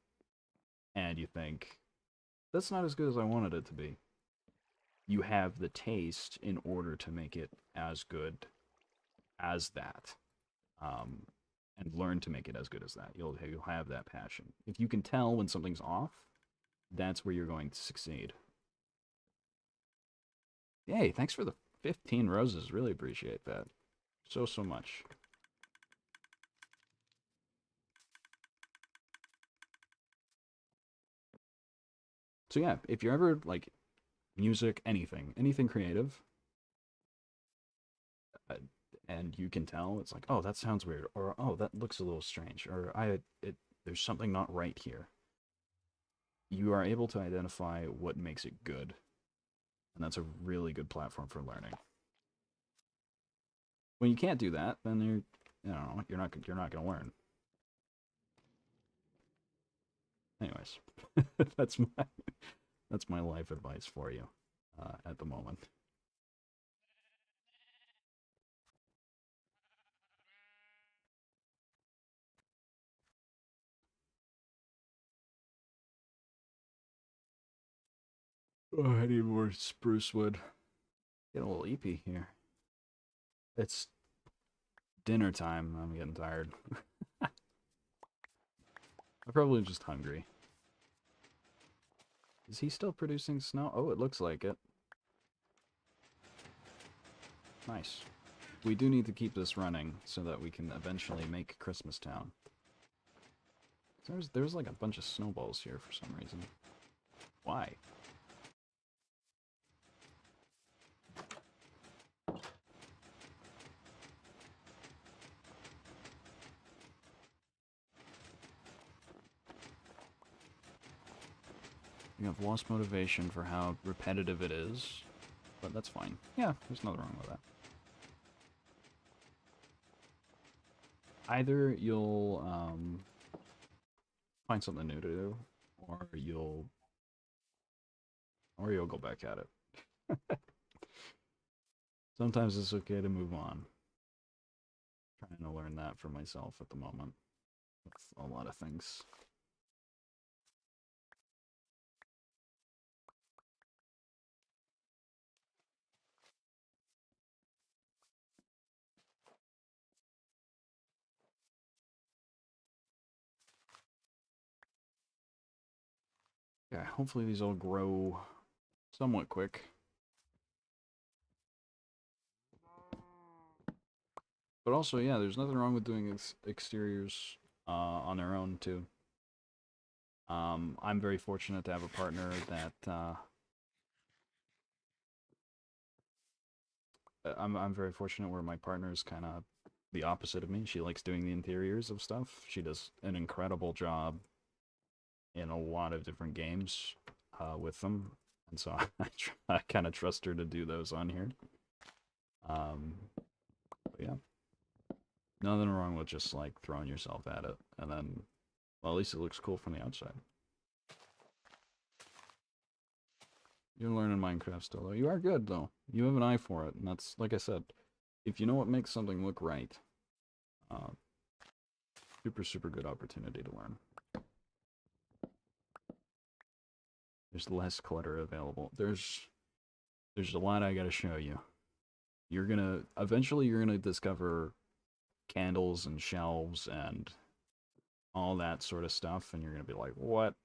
and you think, that's not as good as I wanted it to be, you have the taste in order to make it as good as that. And learn to make it as good as that. You'll have that passion. If you can tell when something's off, that's where you're going to succeed. Yay, thanks for the 15 roses. Really appreciate that. So much. So yeah, if you're ever, like, music, anything creative, and you can tell, it's like, oh, that sounds weird, or oh, that looks a little strange, or there's something not right here. You are able to identify what makes it good, and that's a really good platform for learning. When you can't do that, then you're not going to learn. Anyways, that's my life advice for you at the moment. Oh, I need more spruce wood. Get a little eepy here. It's dinner time. I'm getting tired. I'm probably just hungry. Is he still producing snow? Oh, it looks like it. Nice. We do need to keep this running so that we can eventually make Christmas Town. There's like a bunch of snowballs here for some reason. Why? You have lost motivation for how repetitive it is, but that's fine. Yeah, there's nothing wrong with that. Either you'll find something new to do, or you'll go back at it. Sometimes it's okay to move on. I'm trying to learn that for myself at the moment with a lot of things. Yeah, hopefully these all grow somewhat quick. But also, yeah, there's nothing wrong with doing exteriors on their own, too. I'm very fortunate to have a partner that... I'm very fortunate where my partner is kind of the opposite of me. She likes doing the interiors of stuff. She does an incredible job in a lot of different games with them. And so I kind of trust her to do those on here. But yeah. Nothing wrong with just, like, throwing yourself at it. And then, well, at least it looks cool from the outside. You're learning Minecraft still, though. You are good, though. You have an eye for it. And that's, like I said, if you know what makes something look right, super good opportunity to learn. There's less clutter available. There's a lot I gotta show you. Eventually you're gonna discover candles and shelves and all that sort of stuff, and you're gonna be like, what?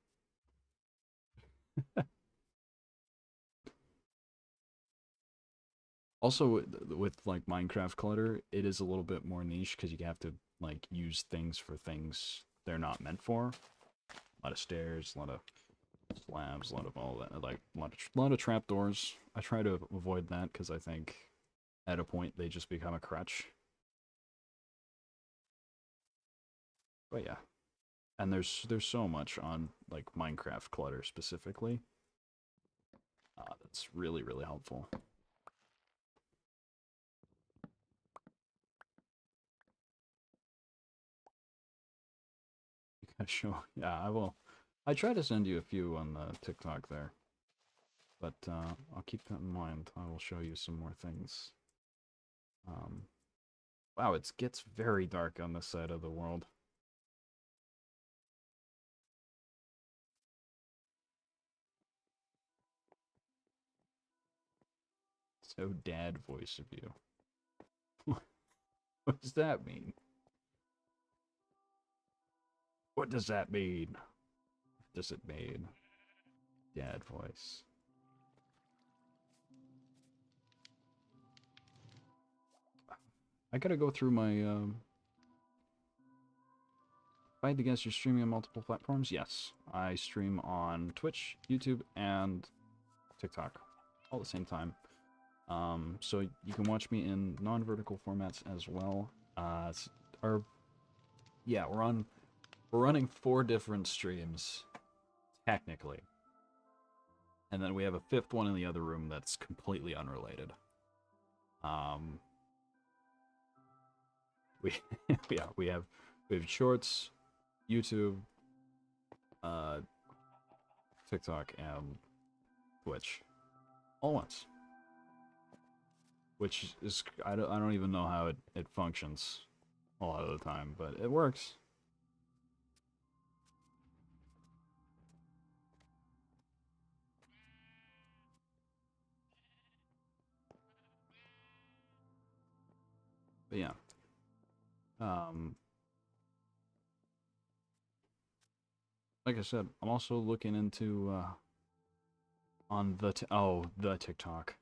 Also, with like Minecraft clutter, it is a little bit more niche because you have to like use things for things they're not meant for. A lot of stairs, a lot of slabs, a lot of all that, like a lot of trapdoors. I try to avoid that because I think at a point they just become a crutch. But yeah, and there's so much on like Minecraft clutter specifically. That's really, really helpful. You gotta show, yeah, I will. I try to send you a few on the TikTok there, but I'll keep that in mind. I will show you some more things. Wow, it gets very dark on this side of the world. So dad voice of you. What does that mean? What does that mean? What does it mean? Dad voice. I gotta go through my, Fight against your streaming on multiple platforms? Yes. I stream on Twitch, YouTube, and TikTok all at the same time. So you can watch me in non-vertical formats as well. Yeah, we're running 4 different streams, technically. And then we have a 5th one in the other room that's completely unrelated. We have shorts, YouTube, TikTok, and Twitch, all once. Which is, I don't even know how it functions a lot of the time, but it works. But yeah. Like I said, I'm also looking into, on the, the TikTok.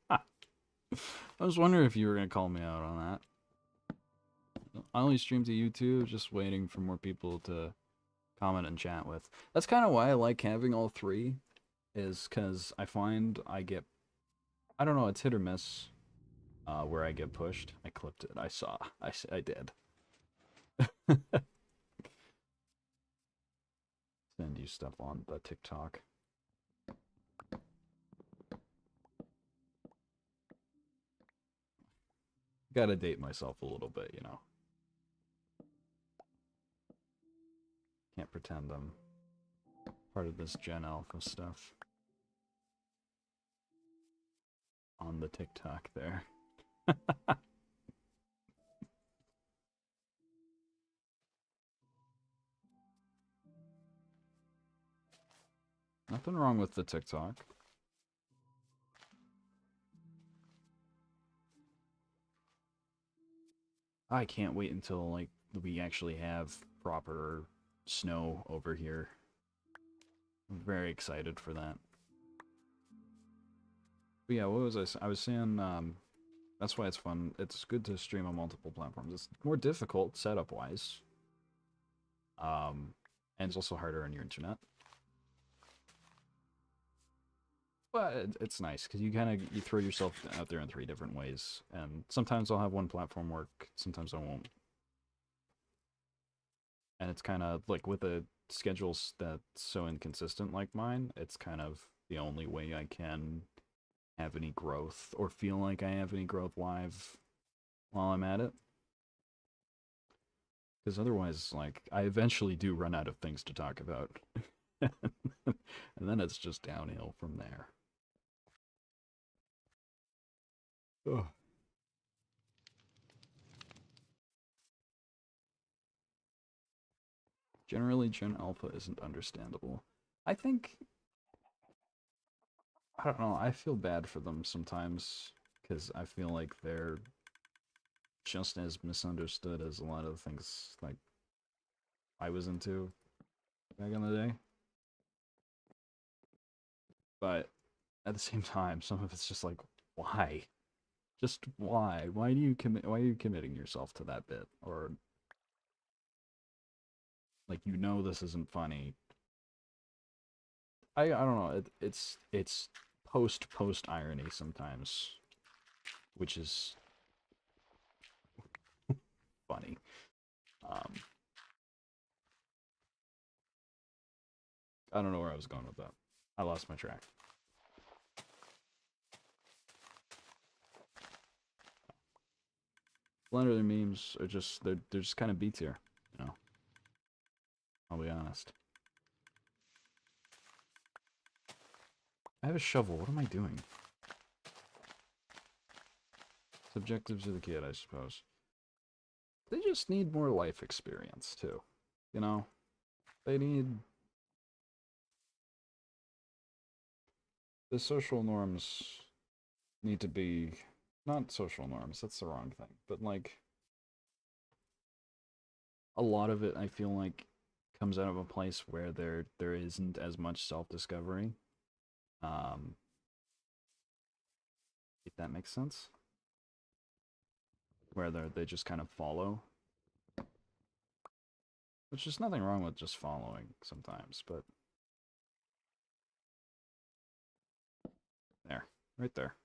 I was wondering if you were going to call me out on that. I only stream to YouTube, just waiting for more people to comment and chat with. That's kind of why I like having all 3, is because I find I get, I don't know, it's hit or miss where I get pushed. I clipped it. I did. Send you stuff on the TikTok. Gotta date myself a little bit, you know. Can't pretend I'm part of this Gen Alpha stuff. On the TikTok there. Nothing wrong with the TikTok. I can't wait until, like, we actually have proper snow over here. I'm very excited for that. But yeah, what was I was saying, that's why it's fun. It's good to stream on multiple platforms. It's more difficult setup-wise. And it's also harder on your internet. But it's nice, because you kind of, you throw yourself out there in 3 different ways. And sometimes I'll have one platform work, sometimes I won't. And it's kind of, like, with a schedule that's so inconsistent like mine, it's kind of the only way I can have any growth, or feel like I have any growth live while I'm at it. Because otherwise, like, I eventually do run out of things to talk about. And then it's just downhill from there. Ugh. Generally, Gen Alpha isn't understandable. I think, I don't know, I feel bad for them sometimes, because I feel like they're just as misunderstood as a lot of the things, like, I was into back in the day. But at the same time, some of it's just like, why? Just why? Why do you why are you committing yourself to that bit? Or, like, you know this isn't funny. I don't know, it's post irony sometimes, which is funny. I don't know where I was going with that. I lost my track. Blender memes are just, they're just kind of B tier, you know. I'll be honest. I have a shovel. What am I doing? Subjectives of the kid, I suppose. They just need more life experience, too. You know? They need... The social norms need to be... Not social norms, that's the wrong thing. But, like... A lot of it, I feel like, comes out of a place where there isn't as much self-discovery. If that makes sense. Where they just kind of follow. Which is nothing wrong with just following sometimes, but... There. Right there.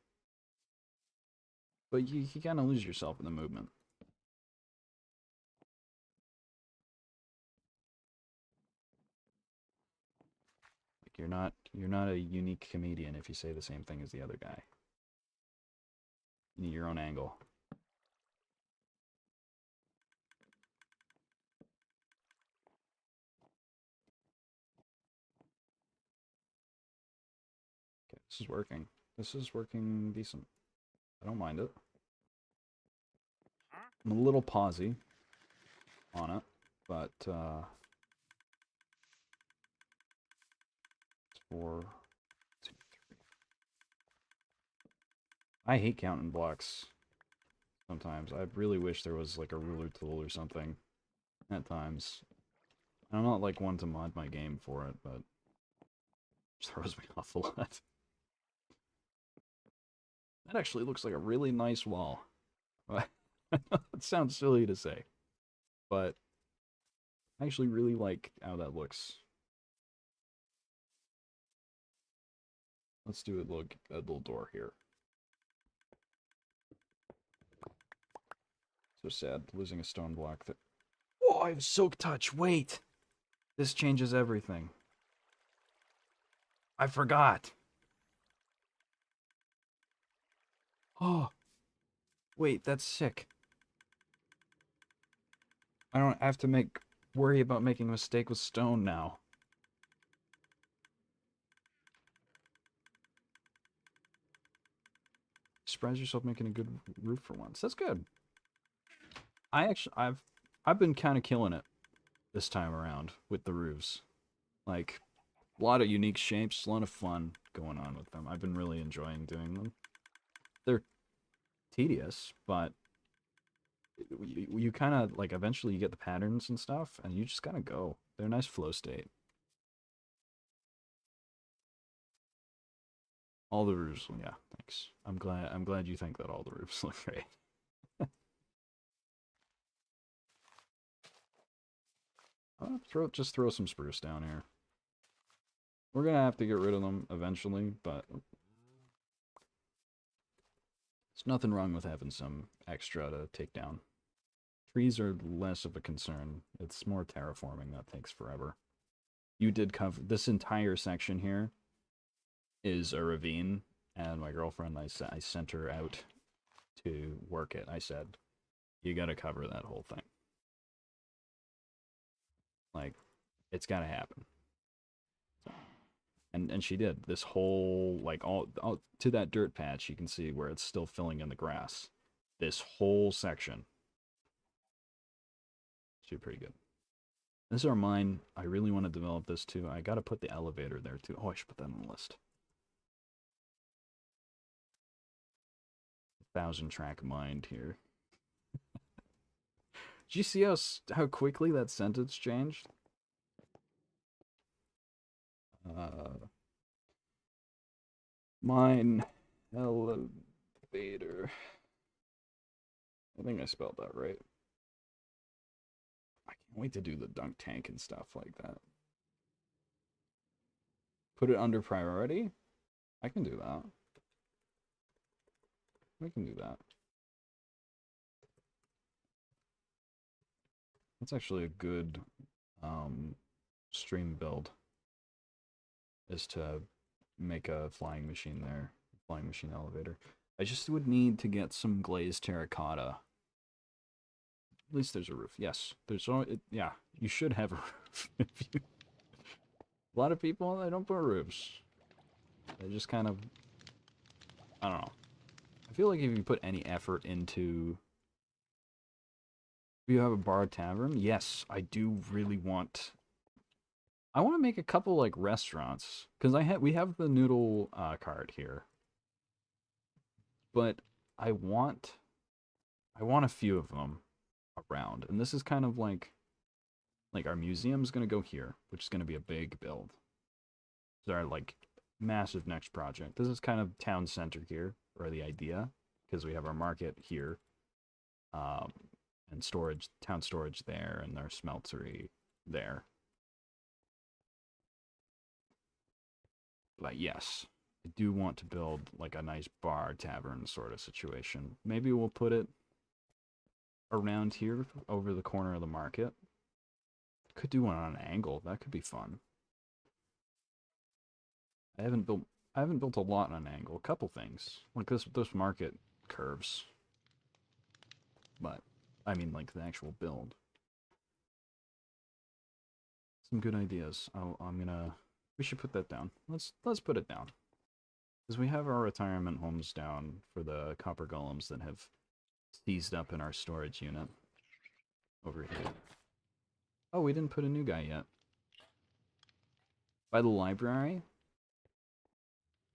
But you kind of lose yourself in the movement. Like you're not a unique comedian if you say the same thing as the other guy. You need your own angle. Okay, this is working. This is working decent. I don't mind it. I'm a little pausey on it, but it's 4, 2, 3. I hate counting blocks sometimes. I really wish there was like a ruler tool or something at times. I'm not like one to mod my game for it, but it throws me off a lot. That actually looks like a really nice wall. It sounds silly to say, but I actually really like how that looks. Let's do a little door here. So sad, losing a stone block. Oh, I have Soak Touch. Wait, this changes everything. I forgot. Oh, wait, that's sick. I don't have to worry about making a mistake with stone now. Surprise yourself making a good roof for once. That's good. I've been kind of killing it this time around with the roofs. Like, a lot of unique shapes, a lot of fun going on with them. I've been really enjoying doing them. They're tedious, but you kind of, like, eventually you get the patterns and stuff, and you just gotta go. They're a nice flow state. All the roofs, yeah, thanks. I'm glad you think that all the roofs look great. Just throw some spruce down here. We're gonna have to get rid of them eventually, but there's nothing wrong with having some extra to take down. Trees are less of a concern. It's more terraforming that takes forever. You did cover this entire section here is a ravine, and my girlfriend, I sent her out to work it. I said, you gotta cover that whole thing. Like, it's gotta happen. And she did. This whole, like, all to that dirt patch, you can see where it's still filling in the grass. This whole section. She's pretty good. This is our mine. I really want to develop this too. I gotta put the elevator there too. Oh, I should put that on the list. 1,000-track mind here. Did you see how quickly that sentence changed? Mine elevator. I think I spelled that right. I can't wait to do the dunk tank and stuff like that. Put it under priority? I can do that. We can do that. That's actually a good stream build. is to make a flying machine there. Flying machine elevator. I just would need to get some glazed terracotta. At least there's a roof. Yes, there's yeah, you should have a roof. A lot of people, they don't put roofs. They just kind of, I don't know. I feel like if you put any effort into, if you have a bar tavern, yes, I do really want, I want to make a couple like restaurants, because we have the noodle cart here, but I want a few of them around, and this is kind of like our museum's gonna go here, which is gonna be a big build. This is our like massive next project. This is kind of town center here, or the idea, because we have our market here, and storage, town storage there, and our smeltery there. But yes, I do want to build like a nice bar tavern sort of situation. Maybe we'll put it around here over the corner of the market. Could do one on an angle. That could be fun. I haven't built a lot on an angle. A couple things. Like this market curves. But I mean like the actual build. Some good ideas. Oh, we should put that down. Let's put it down. Because we have our retirement homes down for the copper golems that have seized up in our storage unit over here. Oh, we didn't put a new guy yet. By the library?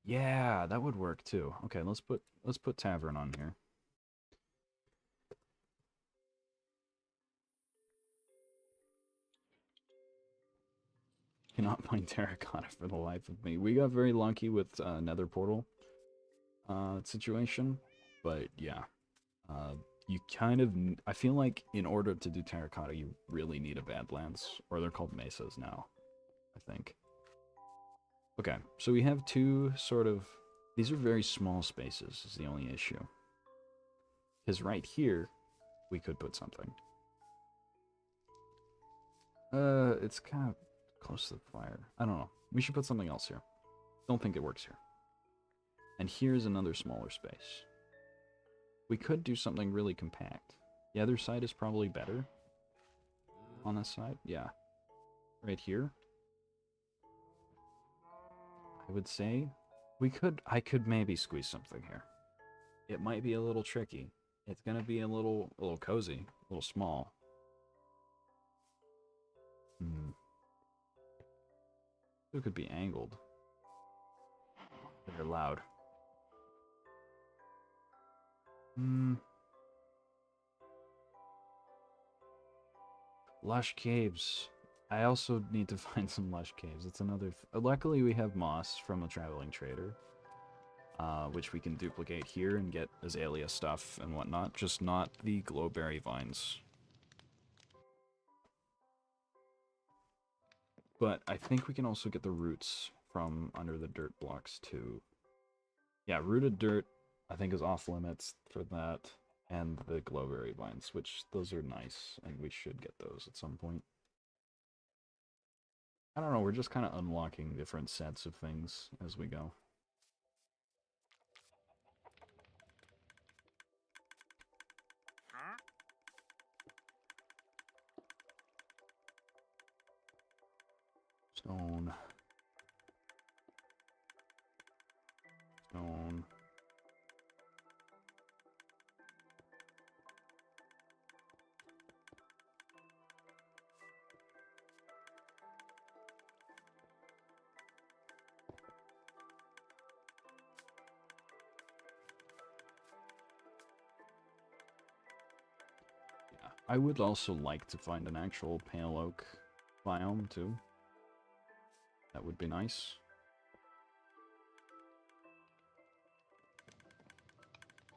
Yeah, that would work too. Okay, let's put tavern on here. Cannot find terracotta for the life of me. We got very lucky with nether portal situation, but yeah. You kind of, I feel like in order to do terracotta, you really need a badlands, or they're called mesas now, I think. Okay, so we have two sort of, these are very small spaces is the only issue. Because right here, we could put something. It's kind of close to the fire. I don't know. We should put something else here. Don't think it works here. And here's another smaller space. We could do something really compact. The other side is probably better. On this side? Yeah. Right here. I would say I could maybe squeeze something here. It might be a little tricky. It's gonna be a little cozy, a little small. It could be angled. They're loud. Lush caves. I also need to find some lush caves. It's another... Luckily, we have moss from a traveling trader, which we can duplicate here and get azalea stuff and whatnot, just not the glowberry vines. But I think we can also get the roots from under the dirt blocks, too. Yeah, rooted dirt, I think, is off limits for that, and the glowberry vines, which those are nice, and we should get those at some point. I don't know, we're just kind of unlocking different sets of things as we go. Stone. Stone. Yeah, I would also like to find an actual pale oak biome too. That would be nice.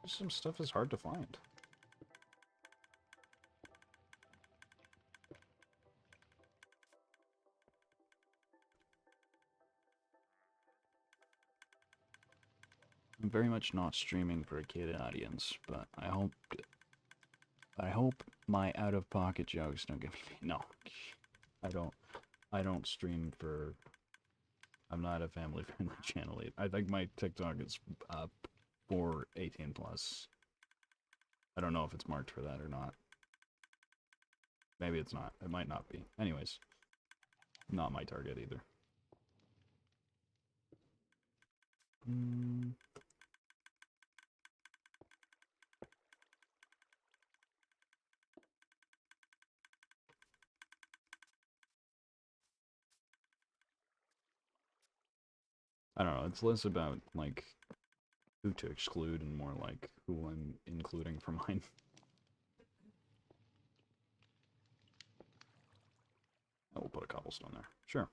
Some stuff is hard to find. I'm very much not streaming for a kid audience, but I hope my out-of-pocket jokes don't get me. No, I don't stream for I'm not a family-friendly channel. I think my TikTok is for 18 plus. I don't know if it's marked for that or not. Maybe it's not. It might not be. Anyways, not my target either. I don't know. It's less about, like, who to exclude and more like who I'm including for mine. I will put a cobblestone there. Sure.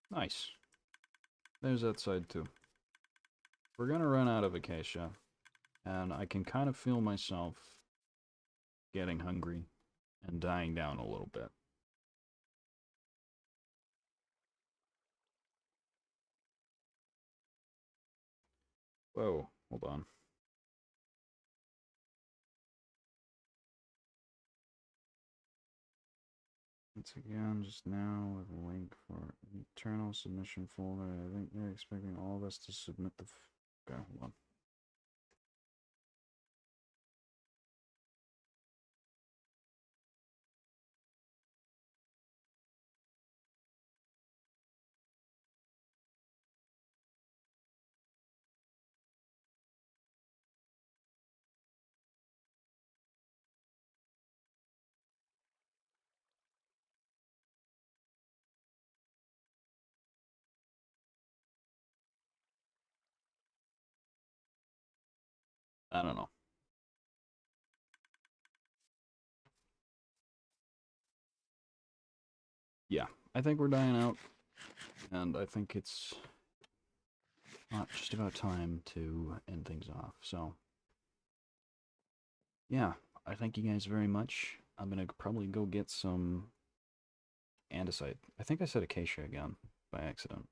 Nice. There's that side too. We're gonna run out of acacia, and I can kind of feel myself getting hungry and dying down a little bit. Whoa, hold on. Once again, just now with a link for internal submission folder. I think they're expecting all of us to submit the. Okay, hold on. I don't know. Yeah, I think we're dying out, and I think it's just about time to end things off. So, yeah, I thank you guys very much. I'm gonna probably go get some andesite. I think I said acacia again by accident.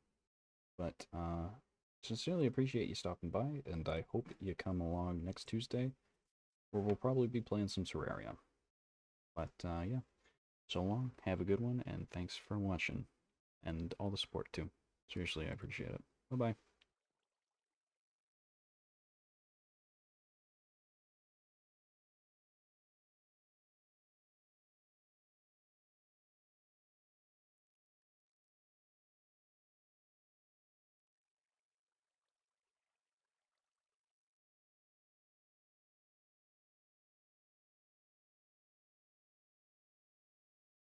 But, sincerely appreciate you stopping by, and I hope you come along next Tuesday, where we'll probably be playing some Terraria. But, yeah. So long, have a good one, and thanks for watching. And all the support, too. Seriously, I appreciate it. Bye-bye.